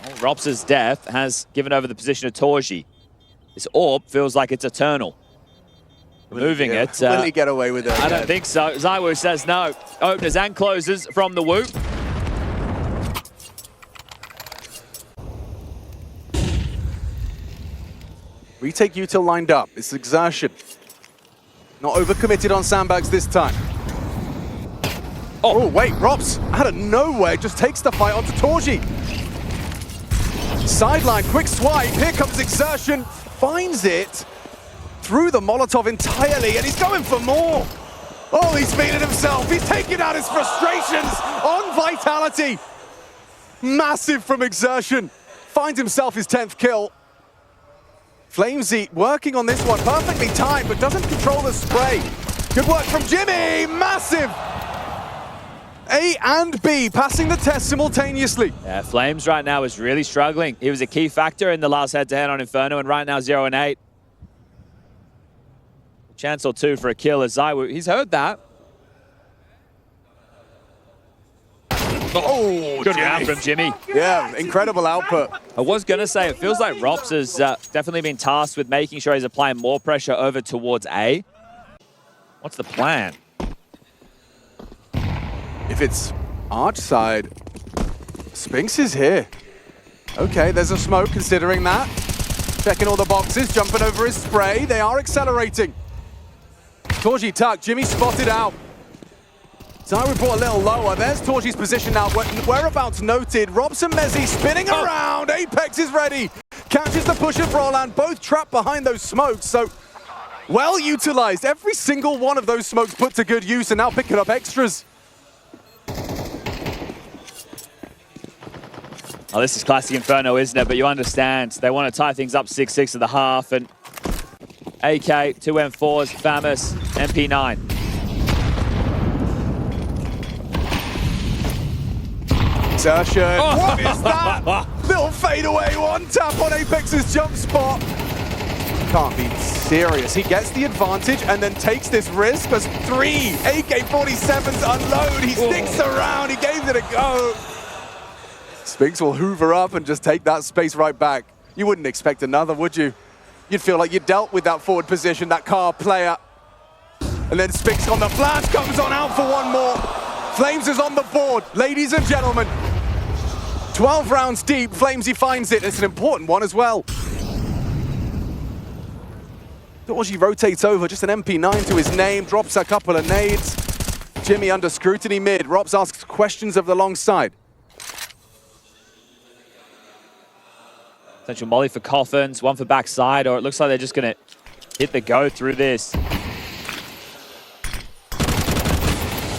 [SPEAKER 2] Well, Robs' death has given over the position to Torji. This AWP feels like it's eternal. Removing it.
[SPEAKER 1] Will he get away with it?
[SPEAKER 2] I don't think so. ZywOo says no. Openers and closers from the Whoop.
[SPEAKER 1] Retake util lined up. It's Exertion. Not overcommitted on sandbags this time. Oh, wait, Robs out of nowhere just takes the fight onto Torji. Sideline, quick swipe. Here comes Exertion. Finds it through the Molotov entirely, and he's going for more. Oh, he's feeling himself. He's taking out his frustrations on Vitality. Massive from Exertion. Finds himself his 10th kill. Flamesy working on this one, perfectly timed, but doesn't control the spray. Good work from Jimmy, massive! A and B passing the test simultaneously.
[SPEAKER 2] Yeah, Flames right now is really struggling. He was a key factor in the last head-to-head on Inferno, and right now 0-8. Chance or two for a kill as ZywOo. He's heard that.
[SPEAKER 1] Oh,
[SPEAKER 2] good round from Jimmy.
[SPEAKER 1] Yeah, incredible output.
[SPEAKER 2] I was going to say, it feels like Rops has definitely been tasked with making sure he's applying more pressure over towards A. What's the plan?
[SPEAKER 1] If it's Arch side, Spinks is here. Okay, there's a smoke considering that. Checking all the boxes, jumping over his spray. They are accelerating. Torji tucked, Jimmy spotted out. ZywOo brought a little lower. There's Torji's position now. Whereabouts noted. Robson Mezzi spinning around. Apex is ready. Catches the push of Roland. Both trapped behind those smokes. So well utilized. Every single one of those smokes put to good use and now picking up extras.
[SPEAKER 2] Oh, this is classic Inferno, isn't it? But you understand. They want to tie things up 6-6 at the half. And AK, 2 M4s, Famous, MP9.
[SPEAKER 1] Exertion. Oh. What is that? Little fadeaway one tap on Apex's jump spot. Can't be serious. He gets the advantage and then takes this risk as 3 AK-47s unload. He sticks around. He gave it a go. Spinks will hoover up and just take that space right back. You wouldn't expect another, would you? You'd feel like you dealt with that forward position, that car player. And then Spinks on the flash comes on out for one more. Flames is on the board, ladies and gentlemen. 12 rounds deep, Flamesy finds it. It's an important one as well. Dorji rotates over, just an MP9 to his name, drops a couple of nades. Jimmy under scrutiny mid. Robs asks questions of the long side.
[SPEAKER 2] Potential molly for Coffins, one for backside, or it looks like they're just going to hit the go through this.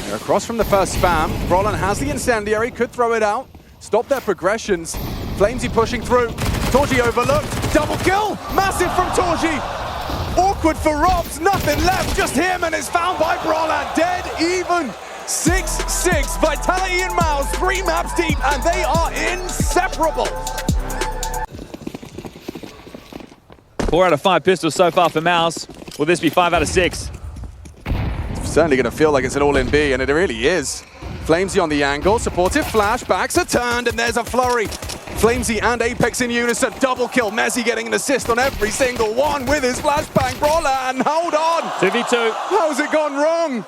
[SPEAKER 1] They're across from the first spam. Roland has the incendiary, could throw it out. Stop their progressions. Flamesy pushing through. Torji overlooked. Double kill! Massive from Torji! Awkward for Robs, nothing left, just him, and it's found by Roland. Dead even. 6-6. Vitality and MOUZ, 3 maps deep, and they are inseparable.
[SPEAKER 2] 4 out of 5 pistols so far for MOUZ. Will this be 5 out of 6?
[SPEAKER 1] It's certainly going to feel like it's an all-in B, and it really is. Flamesy on the angle, supportive flash, backs are turned, and there's a flurry. Flamesy and Apex in unison, double kill. Messi getting an assist on every single one with his flashbang. Roland, hold on.
[SPEAKER 2] 2v2.
[SPEAKER 1] How's it gone wrong?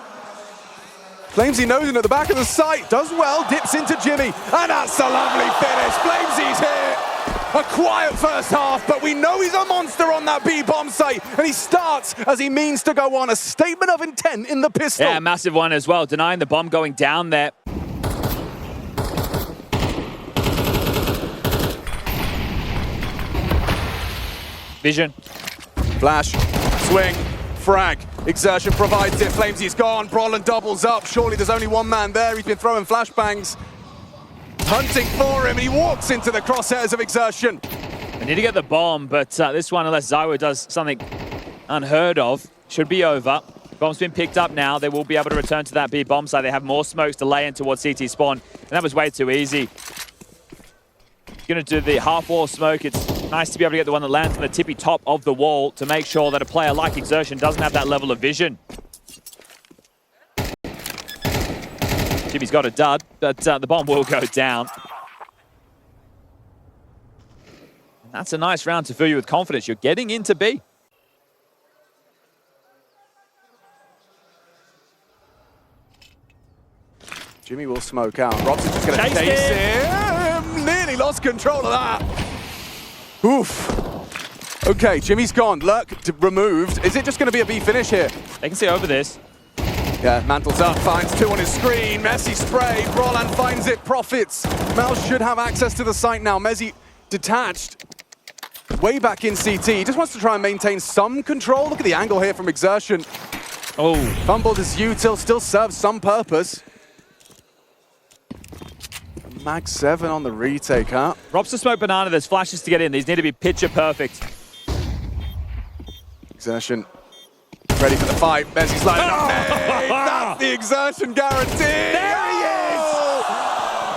[SPEAKER 1] Flamesy nosing at the back of the site, does well, dips into Jimmy, and that's a lovely finish. Flamesy's here. A quiet first half, but we know he's a monster on that B-bomb site, and he starts as he means to go on. A statement of intent in the pistol.
[SPEAKER 2] Yeah, massive one as well, denying the bomb going down there. Vision.
[SPEAKER 1] Flash, swing, frag. Exertion provides it. Flamesy's gone. Brolin doubles up. Surely there's only one man there. He's been throwing flashbangs. Hunting for him, and he walks into the crosshairs of Exertion.
[SPEAKER 2] They need to get the bomb, but this one, unless ZywOo does something unheard of, should be over. Bomb's been picked up now. They will be able to return to that B bomb site. They have more smokes to lay in towards CT spawn, and that was way too easy. Gonna do the half wall smoke. It's nice to be able to get the one that lands on the tippy top of the wall to make sure that a player like Exertion doesn't have that level of vision. Jimmy's got a dud, but the bomb will go down. And that's a nice round to fill you with confidence. You're getting into B.
[SPEAKER 1] Jimmy will smoke out. Robson's just going to chase him. Nearly lost control of that. Oof. Okay, Jimmy's gone. Lurk removed. Is it just going to be a B finish here?
[SPEAKER 2] They can see over this.
[SPEAKER 1] Yeah, mantles up, finds 2 on his screen. Messi sprayed. Roland finds it, profits. MOUZ should have access to the site now. Messi detached. Way back in CT. He just wants to try and maintain some control. Look at the angle here from Exertion.
[SPEAKER 2] Oh.
[SPEAKER 1] Fumbled his util, still serves some purpose. Mag 7 on the retake, huh?
[SPEAKER 2] Robs to smoke banana. There's flashes to get in. These need to be picture perfect.
[SPEAKER 1] Exertion ready for the fight. Messi's lining up. That's the Exertion guarantee. There he is!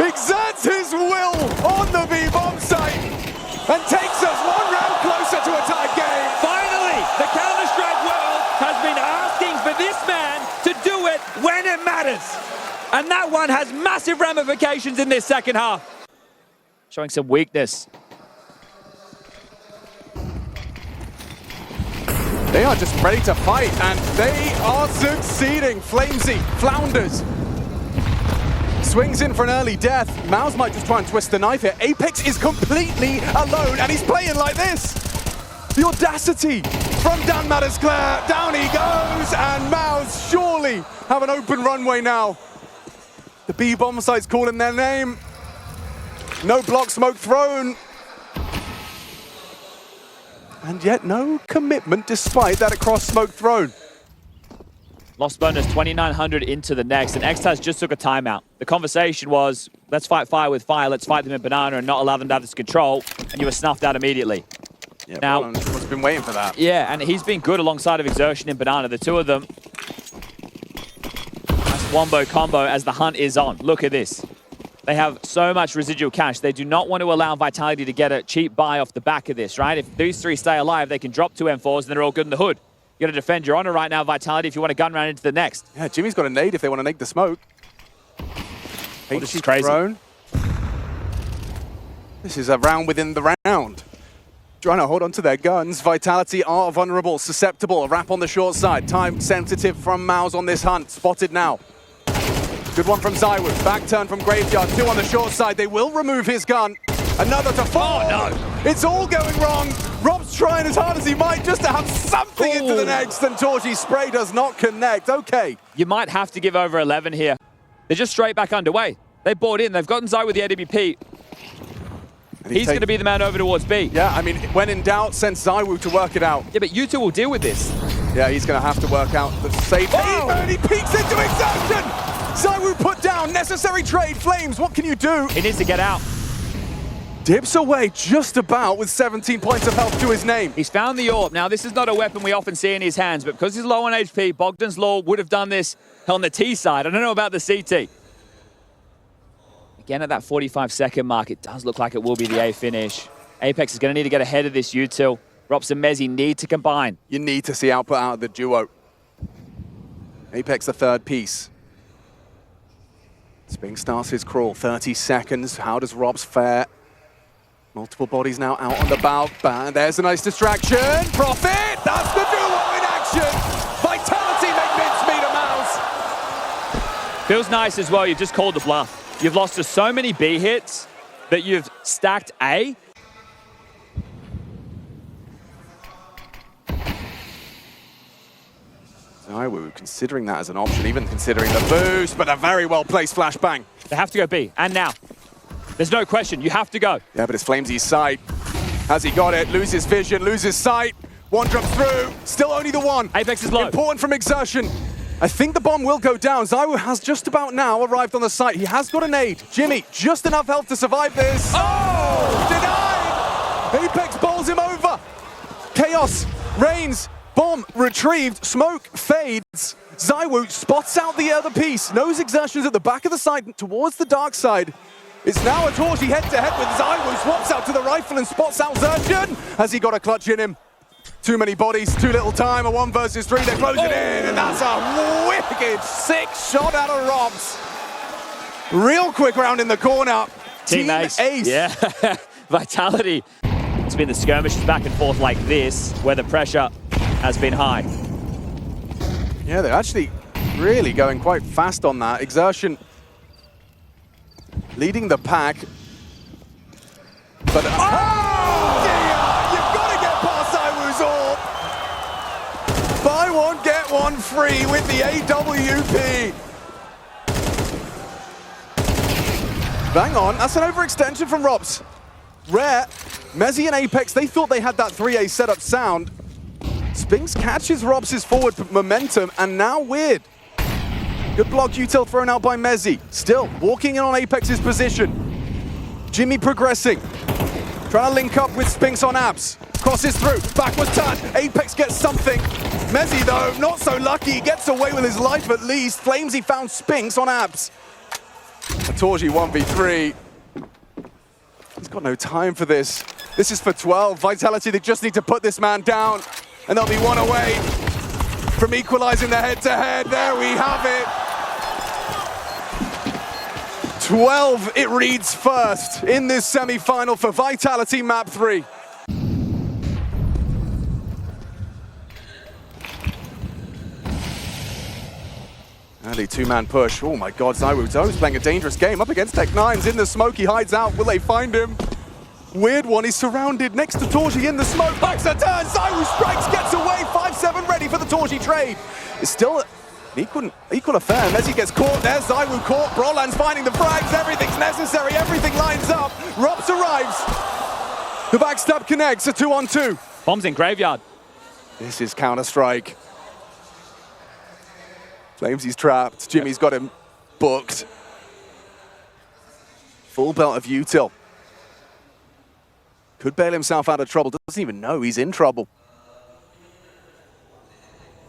[SPEAKER 1] exerts his will on the B-bomb site and takes us one round closer to a tied game.
[SPEAKER 2] Finally, the Counter-Strike world has been asking for this man to do it when it matters. And that one has massive ramifications in this second half. Showing some weakness.
[SPEAKER 1] They are just ready to fight, and they are succeeding. Flamesy flounders. Swings in for an early death. MOUZ might just try and twist the knife here. Apex is completely alone, and he's playing like this. The audacity from Dan Mattersclair. Down he goes, and MOUZ surely have an open runway now. The B-bomb site's calling their name. No block smoke thrown. And yet no commitment despite that across smoke thrown.
[SPEAKER 2] Lost bonus 2,900 into the next, and Xtaz just took a timeout. The conversation was, let's fight fire with fire, let's fight them in banana and not allow them to have this control, and you were snuffed out immediately.
[SPEAKER 1] Yeah,
[SPEAKER 2] now,
[SPEAKER 1] Rollins has been waiting for that.
[SPEAKER 2] Yeah, and he's been good alongside of Exertion in banana, the two of them. Nice wombo combo as the hunt is on. Look at this. They have so much residual cash. They do not want to allow Vitality to get a cheap buy off the back of this, right? If these three stay alive, they can drop two M4s and they're all good in the hood. You got to defend your honor right now, Vitality, if you want to gun round into the next.
[SPEAKER 1] Yeah, Jimmy's got a nade if they want to nade the smoke.
[SPEAKER 2] Oh, this is crazy.
[SPEAKER 1] Thrown. This is a round within the round. Trying to hold on to their guns. Vitality are vulnerable, susceptible. A wrap on the short side. Time sensitive from MOUZ on this hunt. Spotted now. Good one from ZywOo. Back turn from Graveyard. Two on the short side. They will remove his gun. Another to fall. Oh, no. It's all going wrong. Rob's trying as hard as he might just to have something into the next, and Torgy's spray does not connect. Okay.
[SPEAKER 2] You might have to give over 11 here. They're just straight back underway. They bought in. They've gotten ZywOo with the AWP. He's going to be the man over towards B.
[SPEAKER 1] Yeah, I mean, when in doubt, send ZywOo to work it out.
[SPEAKER 2] Yeah, but you two will deal with this.
[SPEAKER 1] Yeah, he's going to have to work out the safe. Oh! He peeks into Exertion! ZywOo put down, necessary trade, Flames, what can you do?
[SPEAKER 2] He needs to get out.
[SPEAKER 1] Dips away just about with 17 points of health to his name.
[SPEAKER 2] He's found the AWP. Now, this is not a weapon we often see in his hands, but because he's low on HP, Bogdan's Law would have done this on the T side. I don't know about the CT. Again, at that 45-second mark, it does look like it will be the A finish. Apex is going to need to get ahead of this util. Rops and Mezzy need to combine.
[SPEAKER 1] You need to see output out of the duo. Apex the third piece. Sping starts his crawl, 30 seconds. How does Robs fare? Multiple bodies now out on the bow. And there's a nice distraction. Profit! That's the duo in action! Vitality make mincemeat of MOUZ.
[SPEAKER 2] Feels nice as well. You've just called the bluff. You've lost to so many B hits that you've stacked A.
[SPEAKER 1] ZywOo considering that as an option, even considering the boost, but a very well-placed flashbang.
[SPEAKER 2] They have to go B, and now. There's no question, you have to go.
[SPEAKER 1] Yeah, but it's Flamesy's sight. Has he got it? Loses vision, loses sight. One jumps through, still only the one.
[SPEAKER 2] Apex is low.
[SPEAKER 1] Important from Exertion. I think the bomb will go down. ZywOo has just about now arrived on the site. He has got a nade. Jimmy, just enough health to survive this. Oh! Denied! Apex bowls him over. Chaos reigns. Bomb retrieved. Smoke fades. ZywOo spots out the other piece. Knows Exertion's at the back of the side towards the dark side. It's now a Torgy head-to-head with ZywOo. Swaps out to the rifle and spots out Exertion. Has he got a clutch in him? Too many bodies, too little time. A 1 versus 3. They're closing in, and that's a wicked 6 shot out of Robs. Real quick round in the corner. Team Ace.
[SPEAKER 2] Yeah, Vitality. It's been the skirmishes back and forth like this, where the pressure has been high.
[SPEAKER 1] Yeah, they're actually really going quite fast on that. Exertion leading the pack. But you've got to get past ZywOo's AWP. Buy one, get one free with the AWP. Bang on, that's an overextension from Robs. Rare, Mezzy and Apex, they thought they had that 3A setup sound. Spinks catches Robs' forward momentum, and now Weird. Good block util thrown out by Mezzy. Still walking in on Apex's position. Jimmy progressing. Trying to link up with Spinks on abs. Crosses through, backwards turn. Apex gets something. Mezzy though, not so lucky. He gets away with his life at least. Flamesy found Spinks on abs. Torji 1v3. He's got no time for this. This is for 12. Vitality, they just need to put this man down, and they'll be one away from equalizing the head-to-head. There we have it. 12, it reads first in this semi-final for Vitality Map 3. Early two-man push. Oh my god, ZywOo's playing a dangerous game up against Tech9's in the smoke. He hides out. Will they find him? Weird one. He's surrounded next to Torji in the smoke. Backs a turn. ZywOo strikes, gets away. 5-7 ready for the Torji trade. It's still an equal affair unless he gets caught. There's ZywOo caught. Brolan's finding the frags. Everything's necessary. Everything lines up. Rops arrives. The backstab connects. A 2-on-2.
[SPEAKER 2] Bombs in graveyard.
[SPEAKER 1] This is Counter-Strike. Flamesy's trapped. Jimmy's got him booked. Full belt of util. Could bail himself out of trouble. Doesn't even know he's in trouble.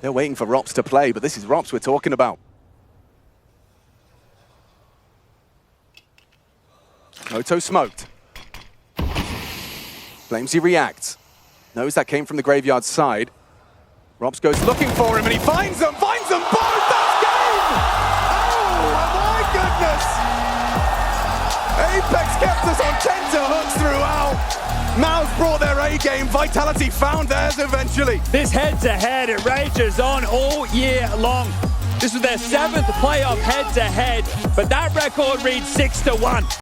[SPEAKER 1] They're waiting for Rops to play, but this is Rops we're talking about. Moto smoked. Flamesy reacts. Knows that came from the graveyard side. Rops goes looking for him and he finds them both! That's game! Oh my goodness! Apex kept us on tenterhooks throughout. MOUZ brought their A game. Vitality found theirs eventually.
[SPEAKER 2] This head-to-head, it rages on all year long. This was their 7th playoff head-to-head, but that record reads 6-1.